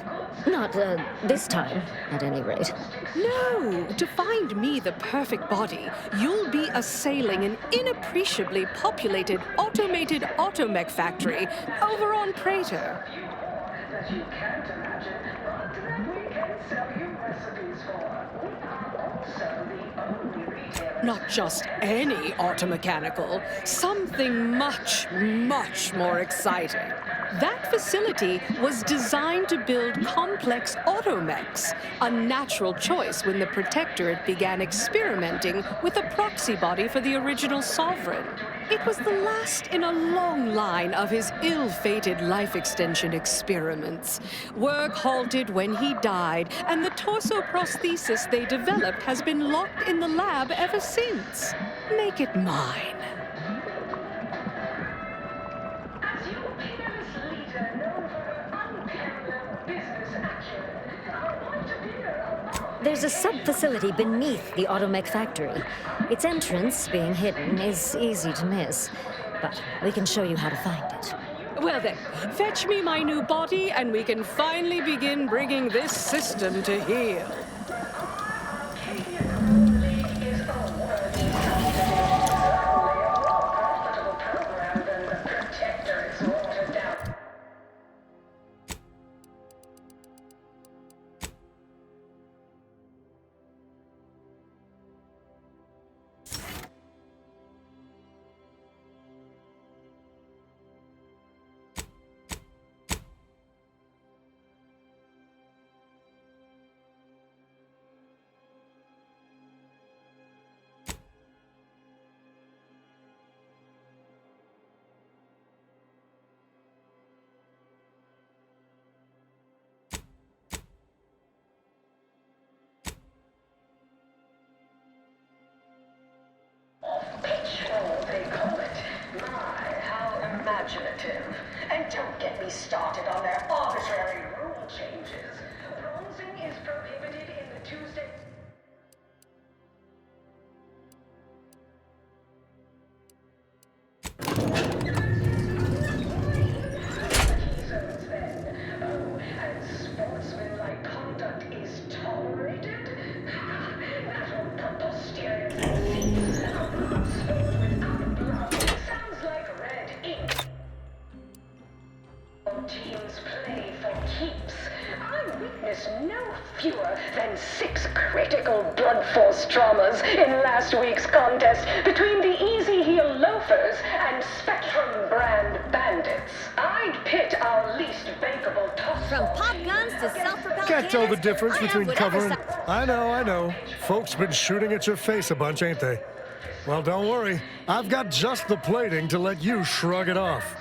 Not, this time, at any rate. No, to find me the perfect body, you'll be assailing an inappreciably populated automated automech factory over on Praetor. That you can't imagine, but that we can sell you recipes for. We are also the only retailer. Not just any automechanical, something much, much more exciting. That facility was designed to build complex automechs, a natural choice when the Protectorate began experimenting with a proxy body for the original Sovereign. It was the last in a long line of his ill-fated life extension experiments. Work halted when he died, and the torso prosthesis they developed has been locked in the lab ever since. Make it mine. As your peerless leader, known for her unparalleled business acumen, I want to be a There's a sub-facility beneath the Automech factory. Its entrance, being hidden, is easy to miss. But we can show you how to find it. Well then, fetch me my new body, and we can finally begin bringing this system to heel. Pitchfork, they call it. My, how imaginative. And don't get me started on their arbitrary rule changes. Bronzing is prohibited in the Tuesday... zones then. Oh, and sportsmanlike conduct is tolerated? That will put posterior... Sounds like red ink. Teams play for keeps. I witnessed no fewer than 6 critical blood force traumas in last week's contest between the Easy Heel Loafers and Spectrum brand bandits. I'd pit our least bankable toss. From pop guns to self-propelled Can't tell the cannons, difference I have between whatever cover and... I know. Folks been shooting at your face a bunch, ain't they? Well, don't worry. I've got just the plating to let you shrug it off.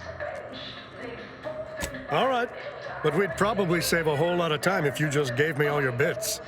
All right. But we'd probably save a whole lot of time if you just gave me all your bits.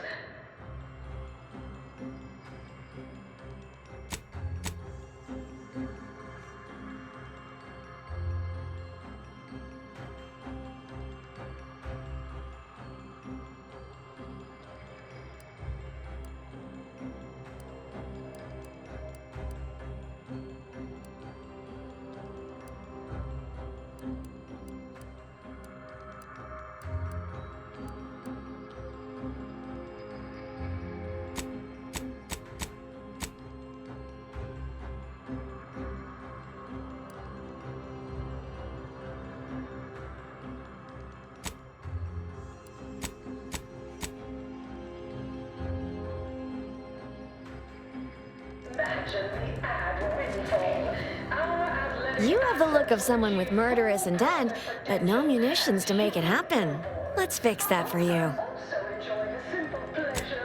You have the look of someone with murderous intent, but no munitions to make it happen. Let's fix that for you.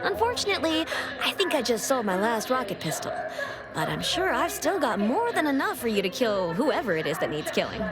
Unfortunately, I think I just sold my last rocket pistol. But I'm sure I've still got more than enough for you to kill whoever it is that needs killing.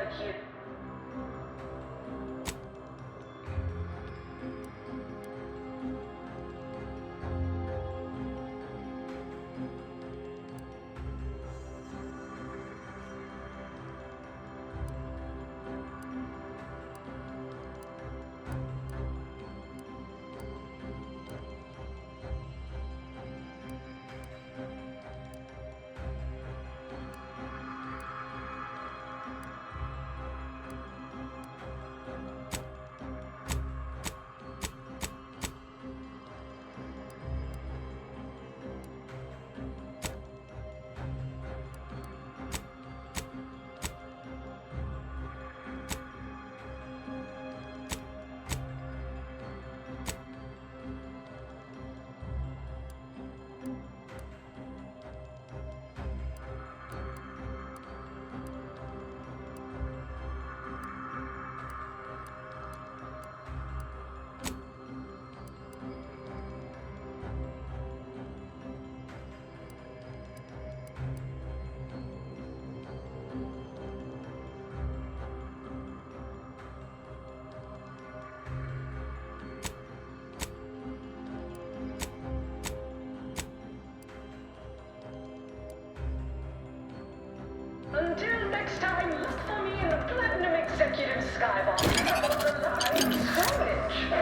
archive on the live storage.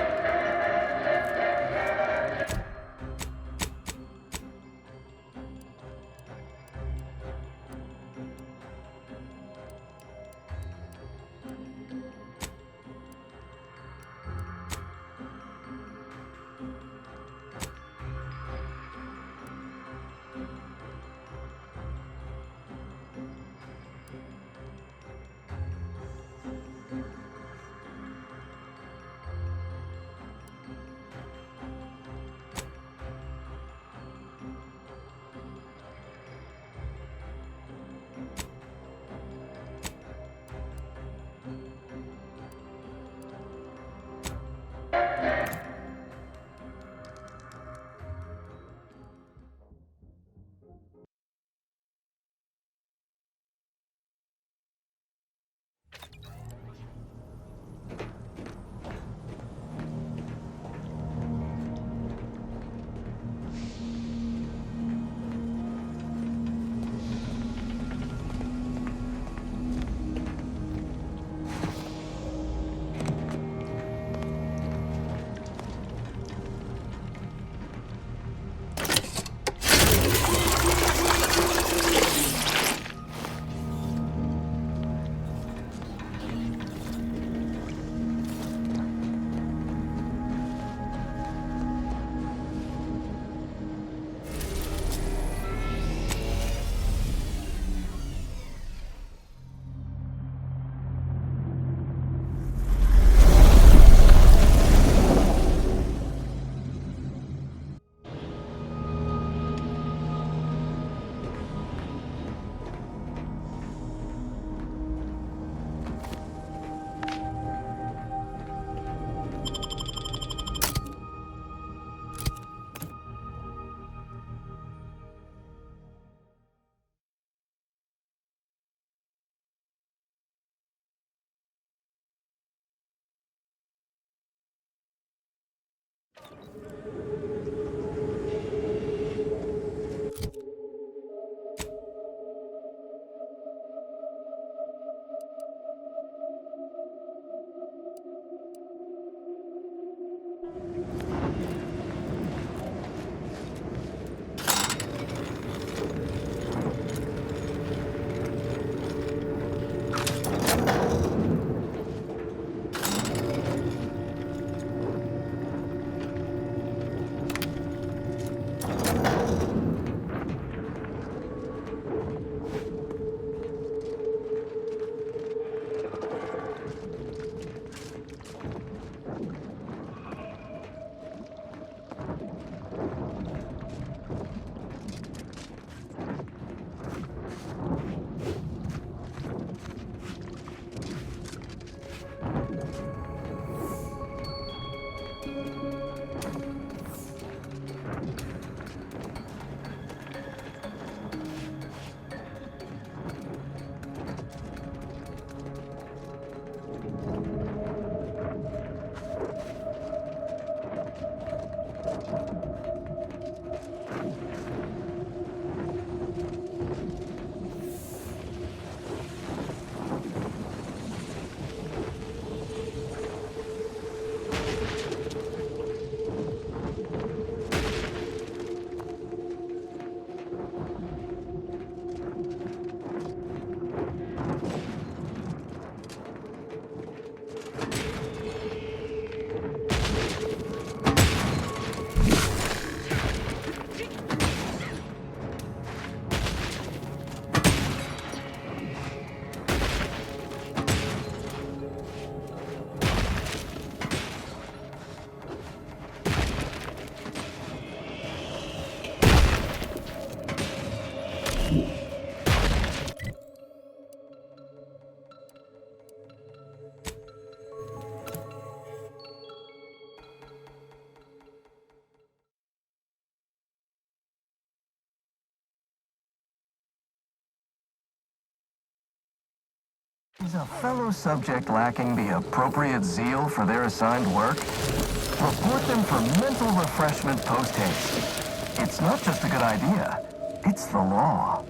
Is a fellow subject lacking the appropriate zeal for their assigned work? Report them for mental refreshment post-haste. It's not just a good idea, it's the law.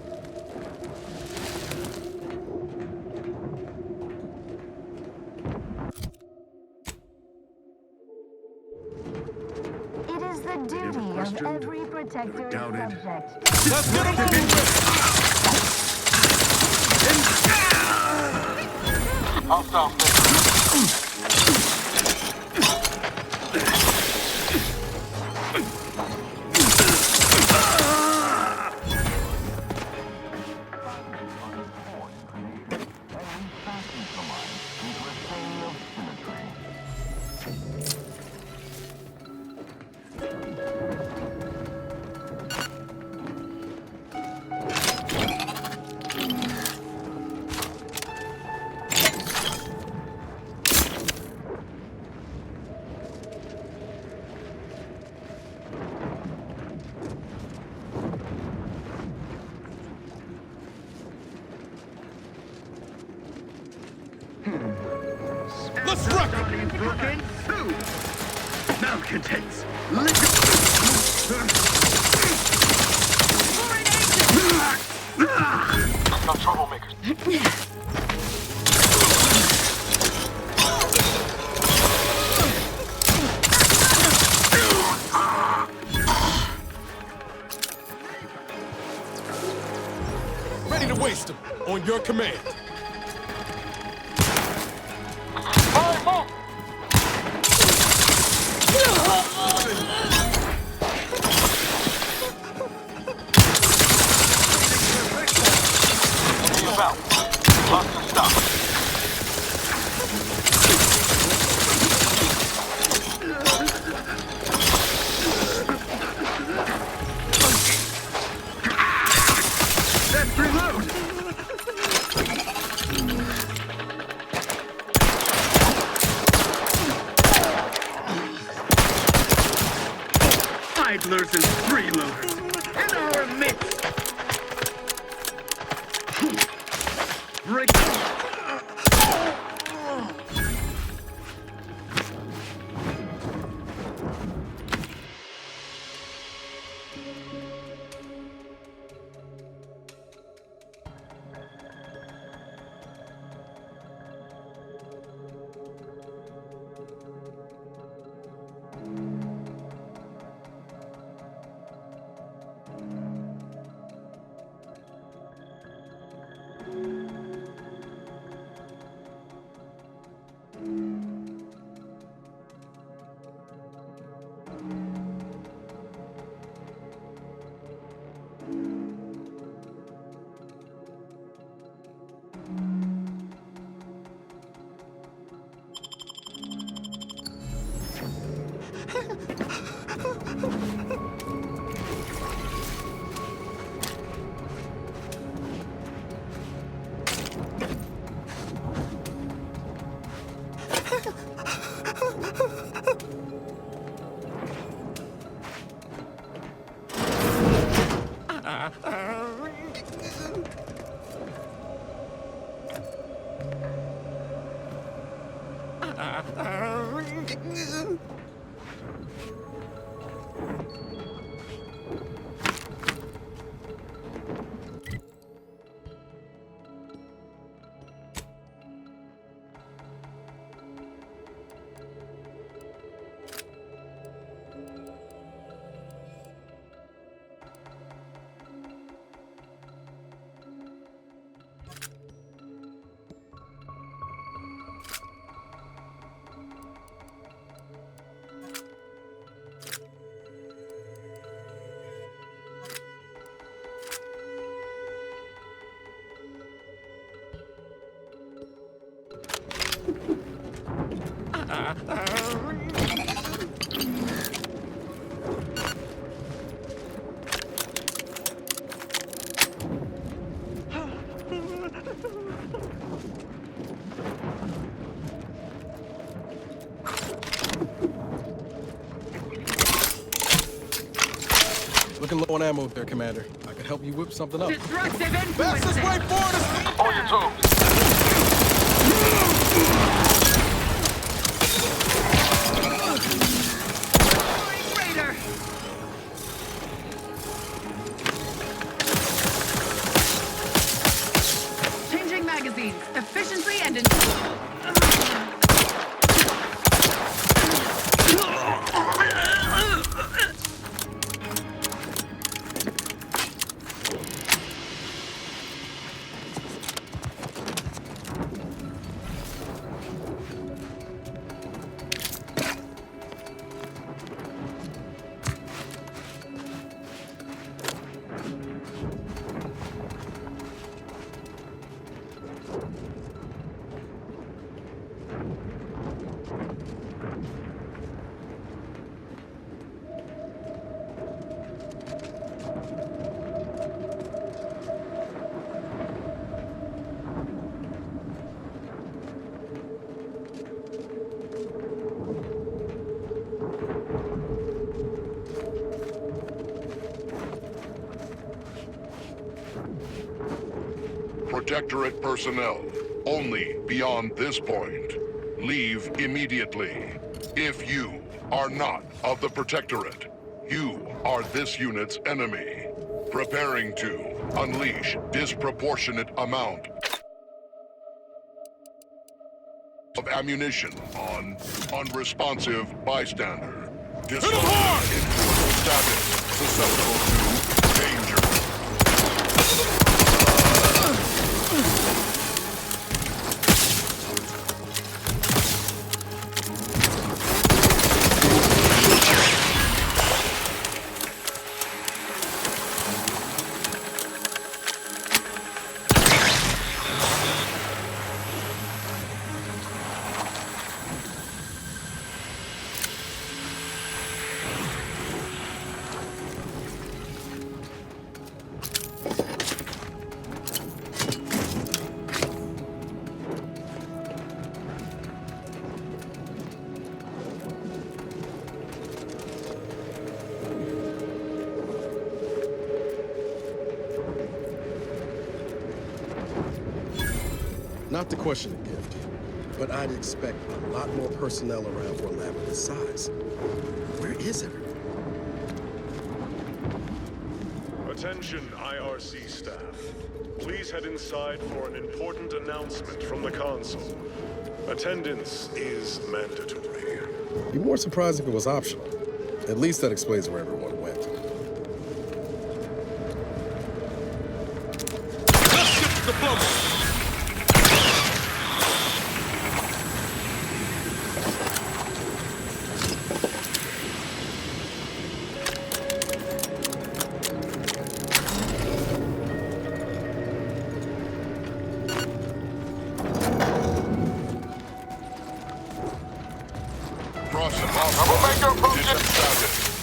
questioned, never doubted. Let's get him! Hostile Let's rock it! Malcontents, No troublemakers. Ready to waste them. On your command. let's reload. Idlers and freeloaders in our midst. Break Looking low on ammo there, Commander. I could help you whip something up. Destructive influences. Fastest way forward is On your toes. Raider. Changing magazines. Efficiency and Protectorate personnel, only beyond this point. Leave immediately. If you are not of the Protectorate, you are this unit's enemy. Preparing to unleash disproportionate amount of ammunition on unresponsive bystander. Discharge into status susceptible to danger. Not to question the gift, but I'd expect a lot more personnel around for a lab of this size. Where is it? Attention, IRC staff. Please head inside for an important announcement from the console. Attendance is mandatory. Be more surprised if it was optional. At least that explains where everyone went. Let's get to the boat!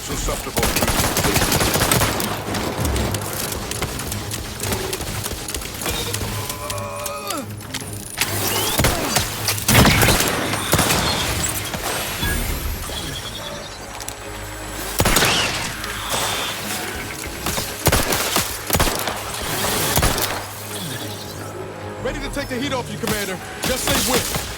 Susceptible Ready to take the heat off you, Commander. Just say when.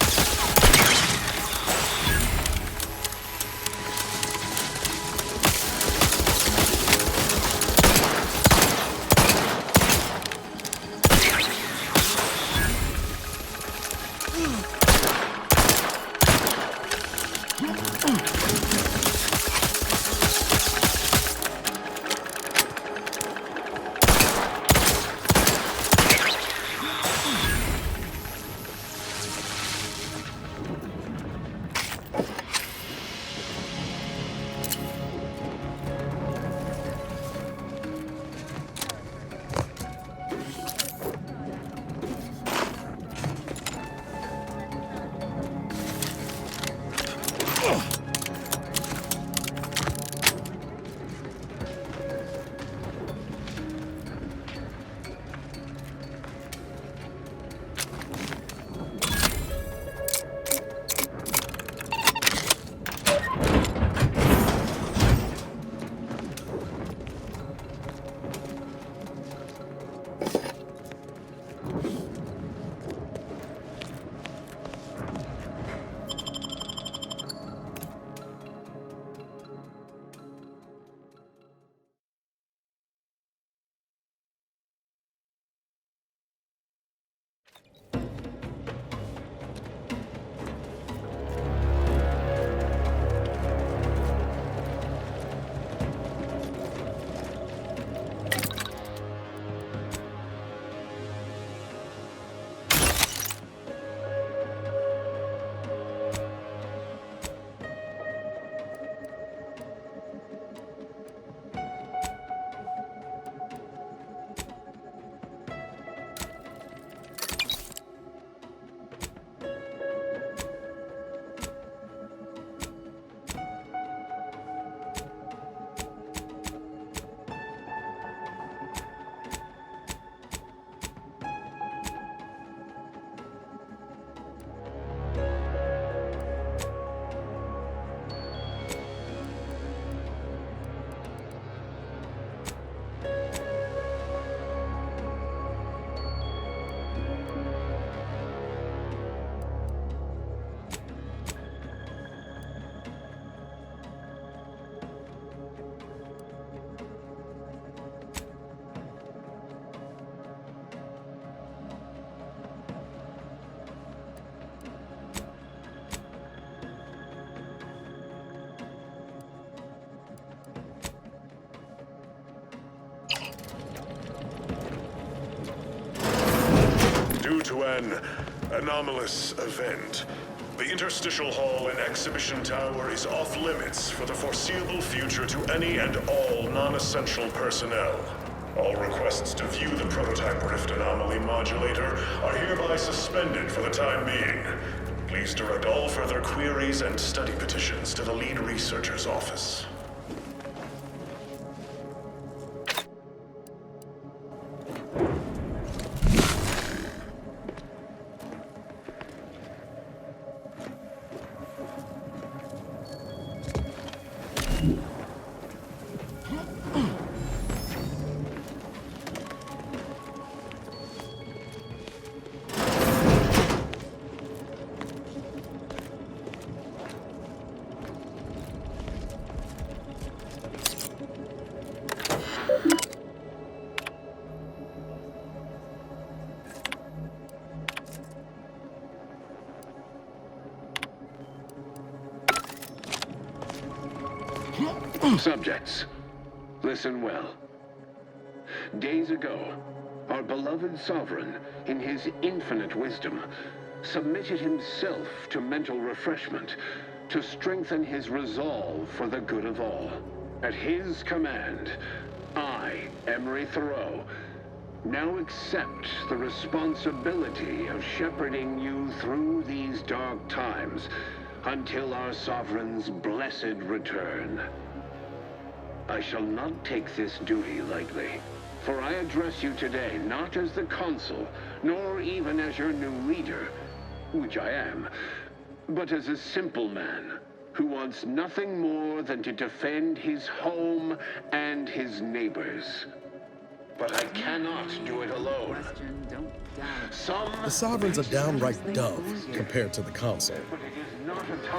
Due to an anomalous event, the interstitial hall and exhibition tower is off limits for the foreseeable future to any and all non-essential personnel. All requests to view the prototype Rift Anomaly Modulator are hereby suspended for the time being. Please direct all further queries and study petitions to the lead researcher's office. Subjects, listen well. Days ago, our beloved sovereign, in his infinite wisdom, submitted himself to mental refreshment to strengthen his resolve for the good of all. At his command, I, Emery Thoreau, now accept the responsibility of shepherding you through these dark times until our sovereign's blessed return. I shall not take this duty lightly, for I address you today not as the consul, nor even as your new leader, which I am, but as a simple man who wants nothing more than to defend his home and his neighbors. But I cannot do it alone. The Sovereign's a downright dove compared to the Consul.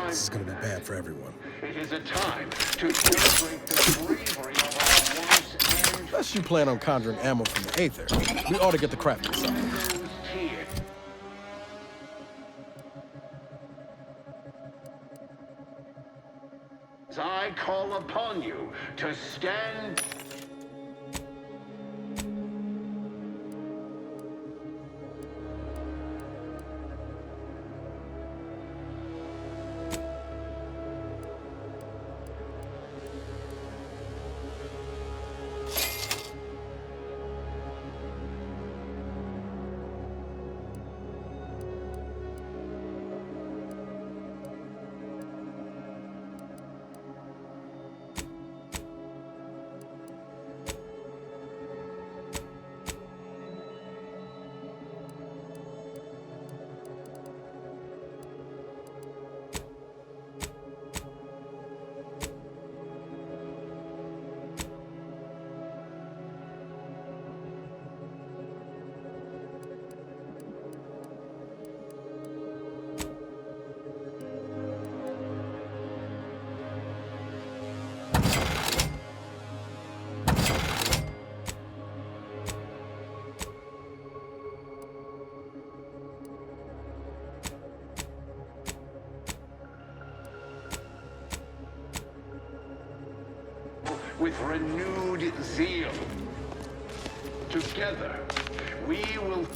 This is gonna be bad for everyone. It is a time to celebrate the bravery of our once and Unless you plan on conjuring ammo from the Aether, we ought to get the crafting side. here. As I call upon you to stand. With renewed zeal. Together, we will...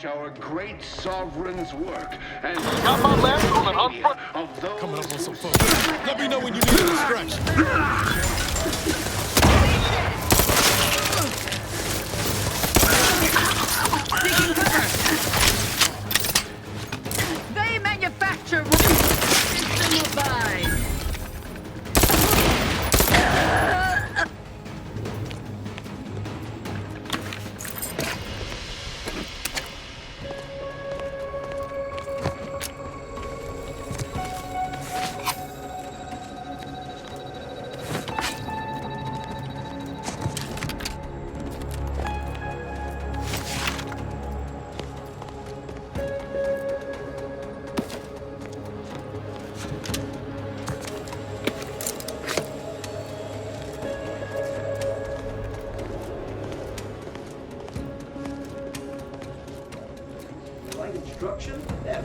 our great sovereign's work and Got my last on an of those coming up on some folks. Let me know when you need a distraction. Taking cover! They manufacture system will buy.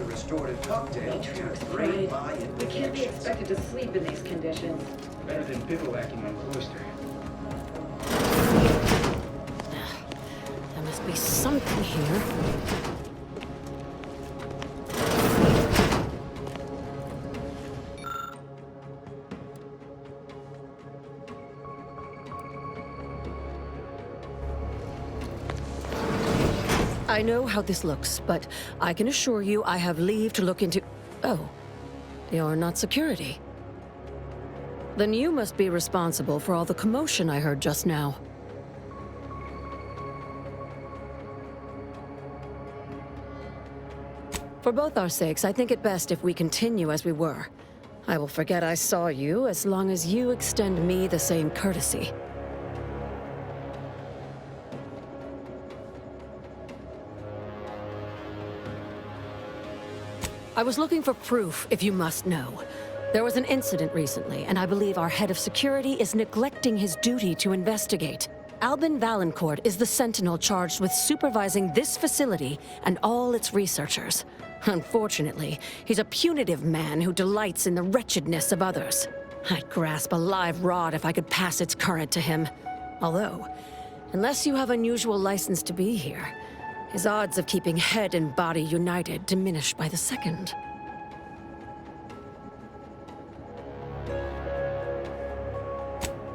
a restorative cocktail to brain by We can't be expected to sleep in these conditions. Better than bivouacking on Cloister. There must be something here. I know how this looks, but I can assure you I have leave to look into... Oh, you're not security. Then you must be responsible for all the commotion I heard just now. For both our sakes, I think it best if we continue as we were. I will forget I saw you as long as you extend me the same courtesy. I was looking for proof, if you must know. There was an incident recently, and I believe our head of security is neglecting his duty to investigate. Albin Valancourt is the sentinel charged with supervising this facility and all its researchers. Unfortunately, he's a punitive man who delights in the wretchedness of others. I'd grasp a live rod if I could pass its current to him. Although, unless you have unusual license to be here, his odds of keeping head and body united diminish by the second.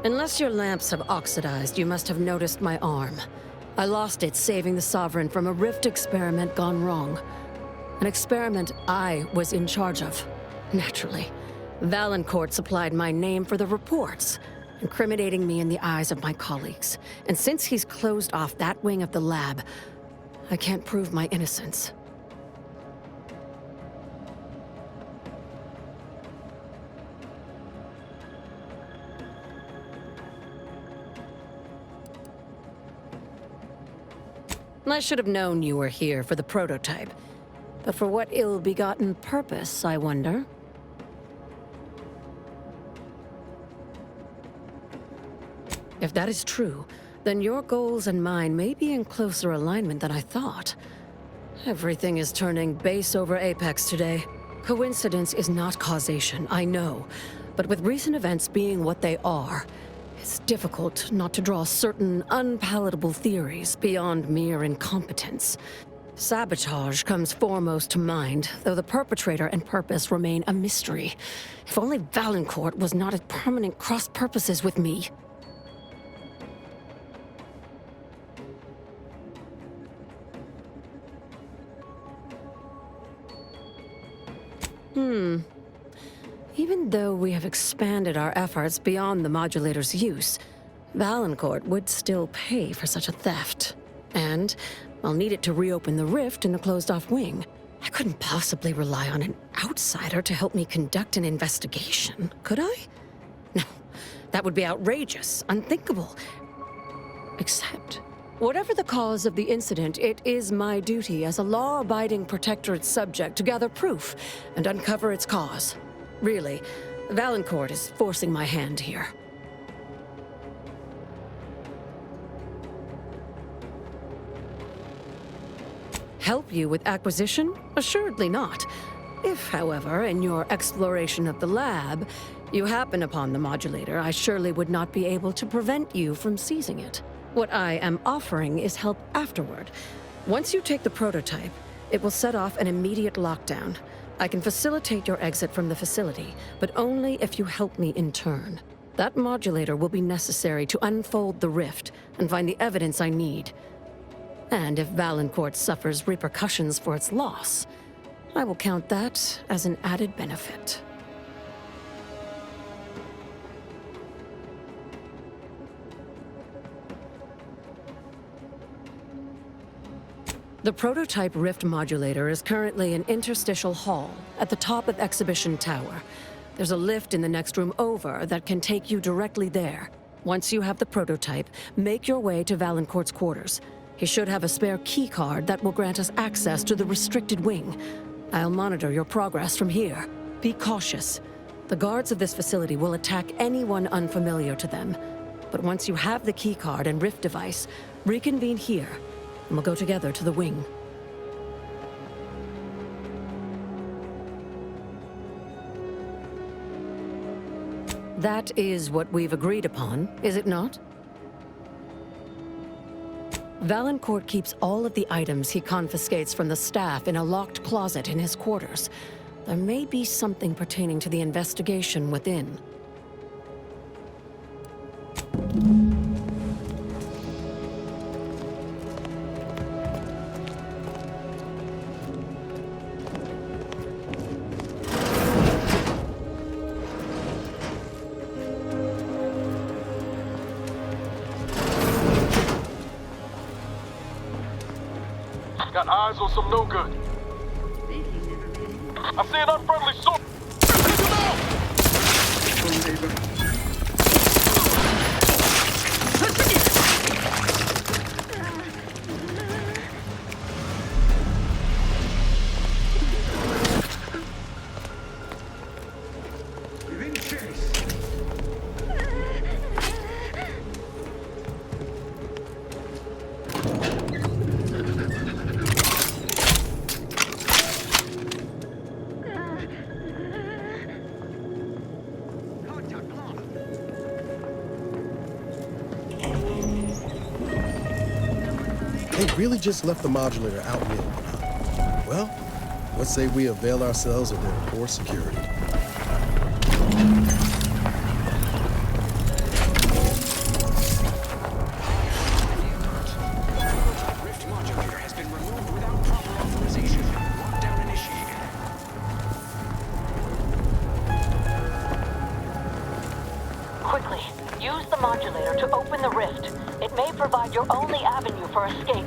Unless your lamps have oxidized, you must have noticed my arm. I lost it saving the Sovereign from a rift experiment gone wrong. An experiment I was in charge of. Naturally, Valancourt supplied my name for the reports, incriminating me in the eyes of my colleagues. And since he's closed off that wing of the lab, I can't prove my innocence. I should have known you were here for the prototype. But for what ill-begotten purpose, I wonder? If that is true, then your goals and mine may be in closer alignment than I thought. Everything is turning base over apex today. Coincidence is not causation, I know. But with recent events being what they are, it's difficult not to draw certain unpalatable theories beyond mere incompetence. Sabotage comes foremost to mind, though the perpetrator and purpose remain a mystery. If only Valancourt was not at permanent cross-purposes with me. Even though we have expanded our efforts beyond the modulator's use, Valancourt would still pay for such a theft. And I'll need it to reopen the rift in the closed-off wing. I couldn't possibly rely on an outsider to help me conduct an investigation, could I? No, that would be outrageous, unthinkable. Except, whatever the cause of the incident, it is my duty as a law-abiding Protectorate subject to gather proof and uncover its cause. Really, Valancourt is forcing my hand here. Help you with acquisition? Assuredly not. If, however, in your exploration of the lab, you happen upon the modulator, I surely would not be able to prevent you from seizing it. What I am offering is help afterward. Once you take the prototype, it will set off an immediate lockdown. I can facilitate your exit from the facility, but only if you help me in turn. That modulator will be necessary to unfold the rift and find the evidence I need. And if Valancourt suffers repercussions for its loss, I will count that as an added benefit. The prototype rift modulator is currently in Interstitial Hall at the top of Exhibition Tower. There's a lift in the next room over that can take you directly there. Once you have the prototype, make your way to Valancourt's quarters. He should have a spare key card that will grant us access to the restricted wing. I'll monitor your progress from here. Be cautious. The guards of this facility will attack anyone unfamiliar to them. But once you have the key card and rift device, reconvene here, and we'll go together to the wing. That is what we've agreed upon, is it not? Valancourt keeps all of the items he confiscates from the staff in a locked closet in his quarters. There may be something pertaining to the investigation within. Got eyes on some no good. I see an unfriendly sword. They really just left the modulator out in the open, huh? Well, what say we avail ourselves of their poor security? Rift modulator has been removed without proper authorization. Lockdown initiated. Quickly, use the modulator to open the rift. It may provide your only avenue for escape.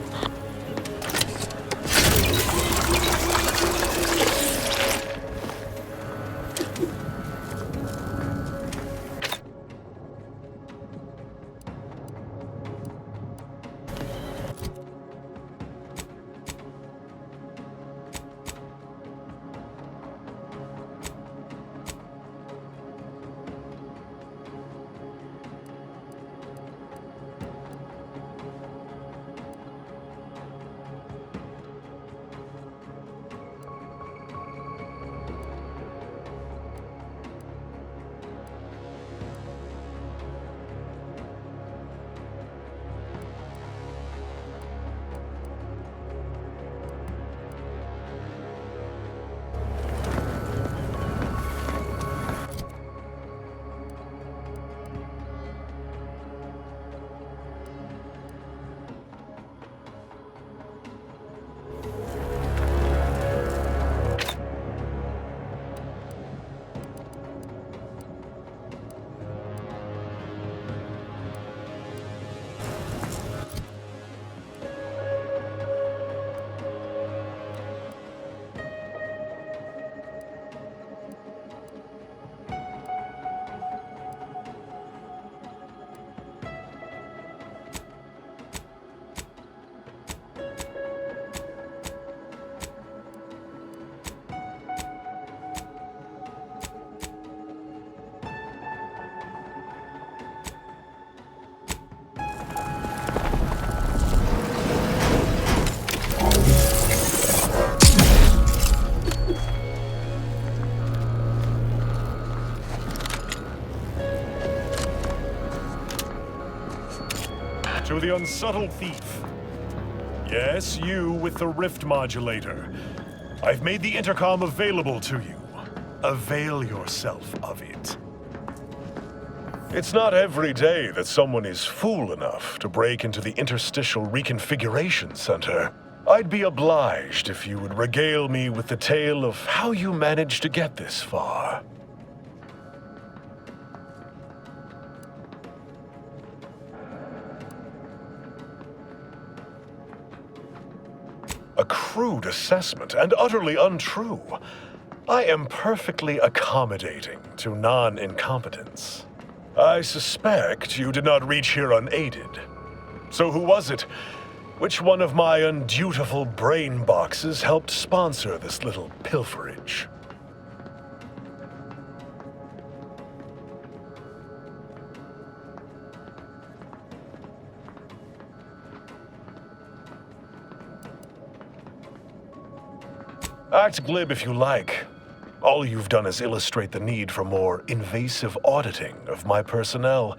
To the unsubtle thief. Yes, you with the rift modulator. I've made the intercom available to you. Avail yourself of it. It's not every day that someone is fool enough to break into the Interstitial Reconfiguration Center. I'd be obliged if you would regale me with the tale of how you managed to get this far. A crude assessment and utterly untrue. I am perfectly accommodating to non-incompetence. I suspect you did not reach here unaided. So who was it? Which one of my undutiful brain boxes helped sponsor this little pilferage? Act glib if you like. All you've done is illustrate the need for more invasive auditing of my personnel.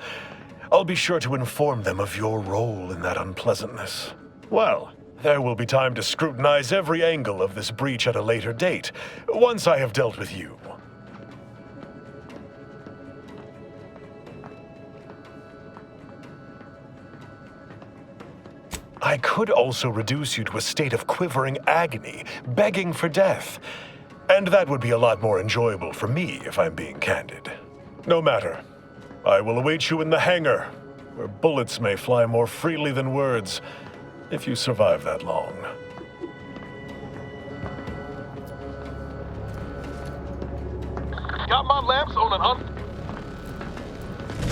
I'll be sure to inform them of your role in that unpleasantness. Well, there will be time to scrutinize every angle of this breach at a later date, once I have dealt with you. I could also reduce you to a state of quivering agony, begging for death. And that would be a lot more enjoyable for me, if I'm being candid. No matter. I will await you in the hangar, where bullets may fly more freely than words, if you survive that long. Got my lamps on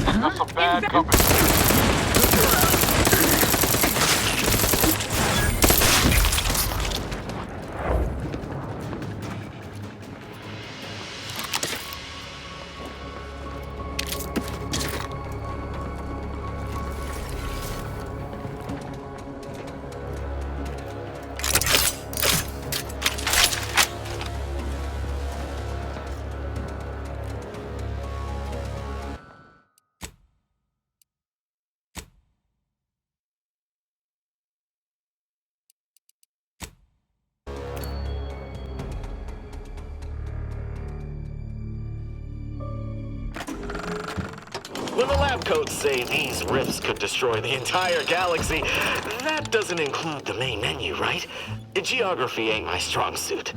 That's some bad company. When the lab coats say these rifts could destroy the entire galaxy, that doesn't include the main menu, right? Geography ain't my strong suit.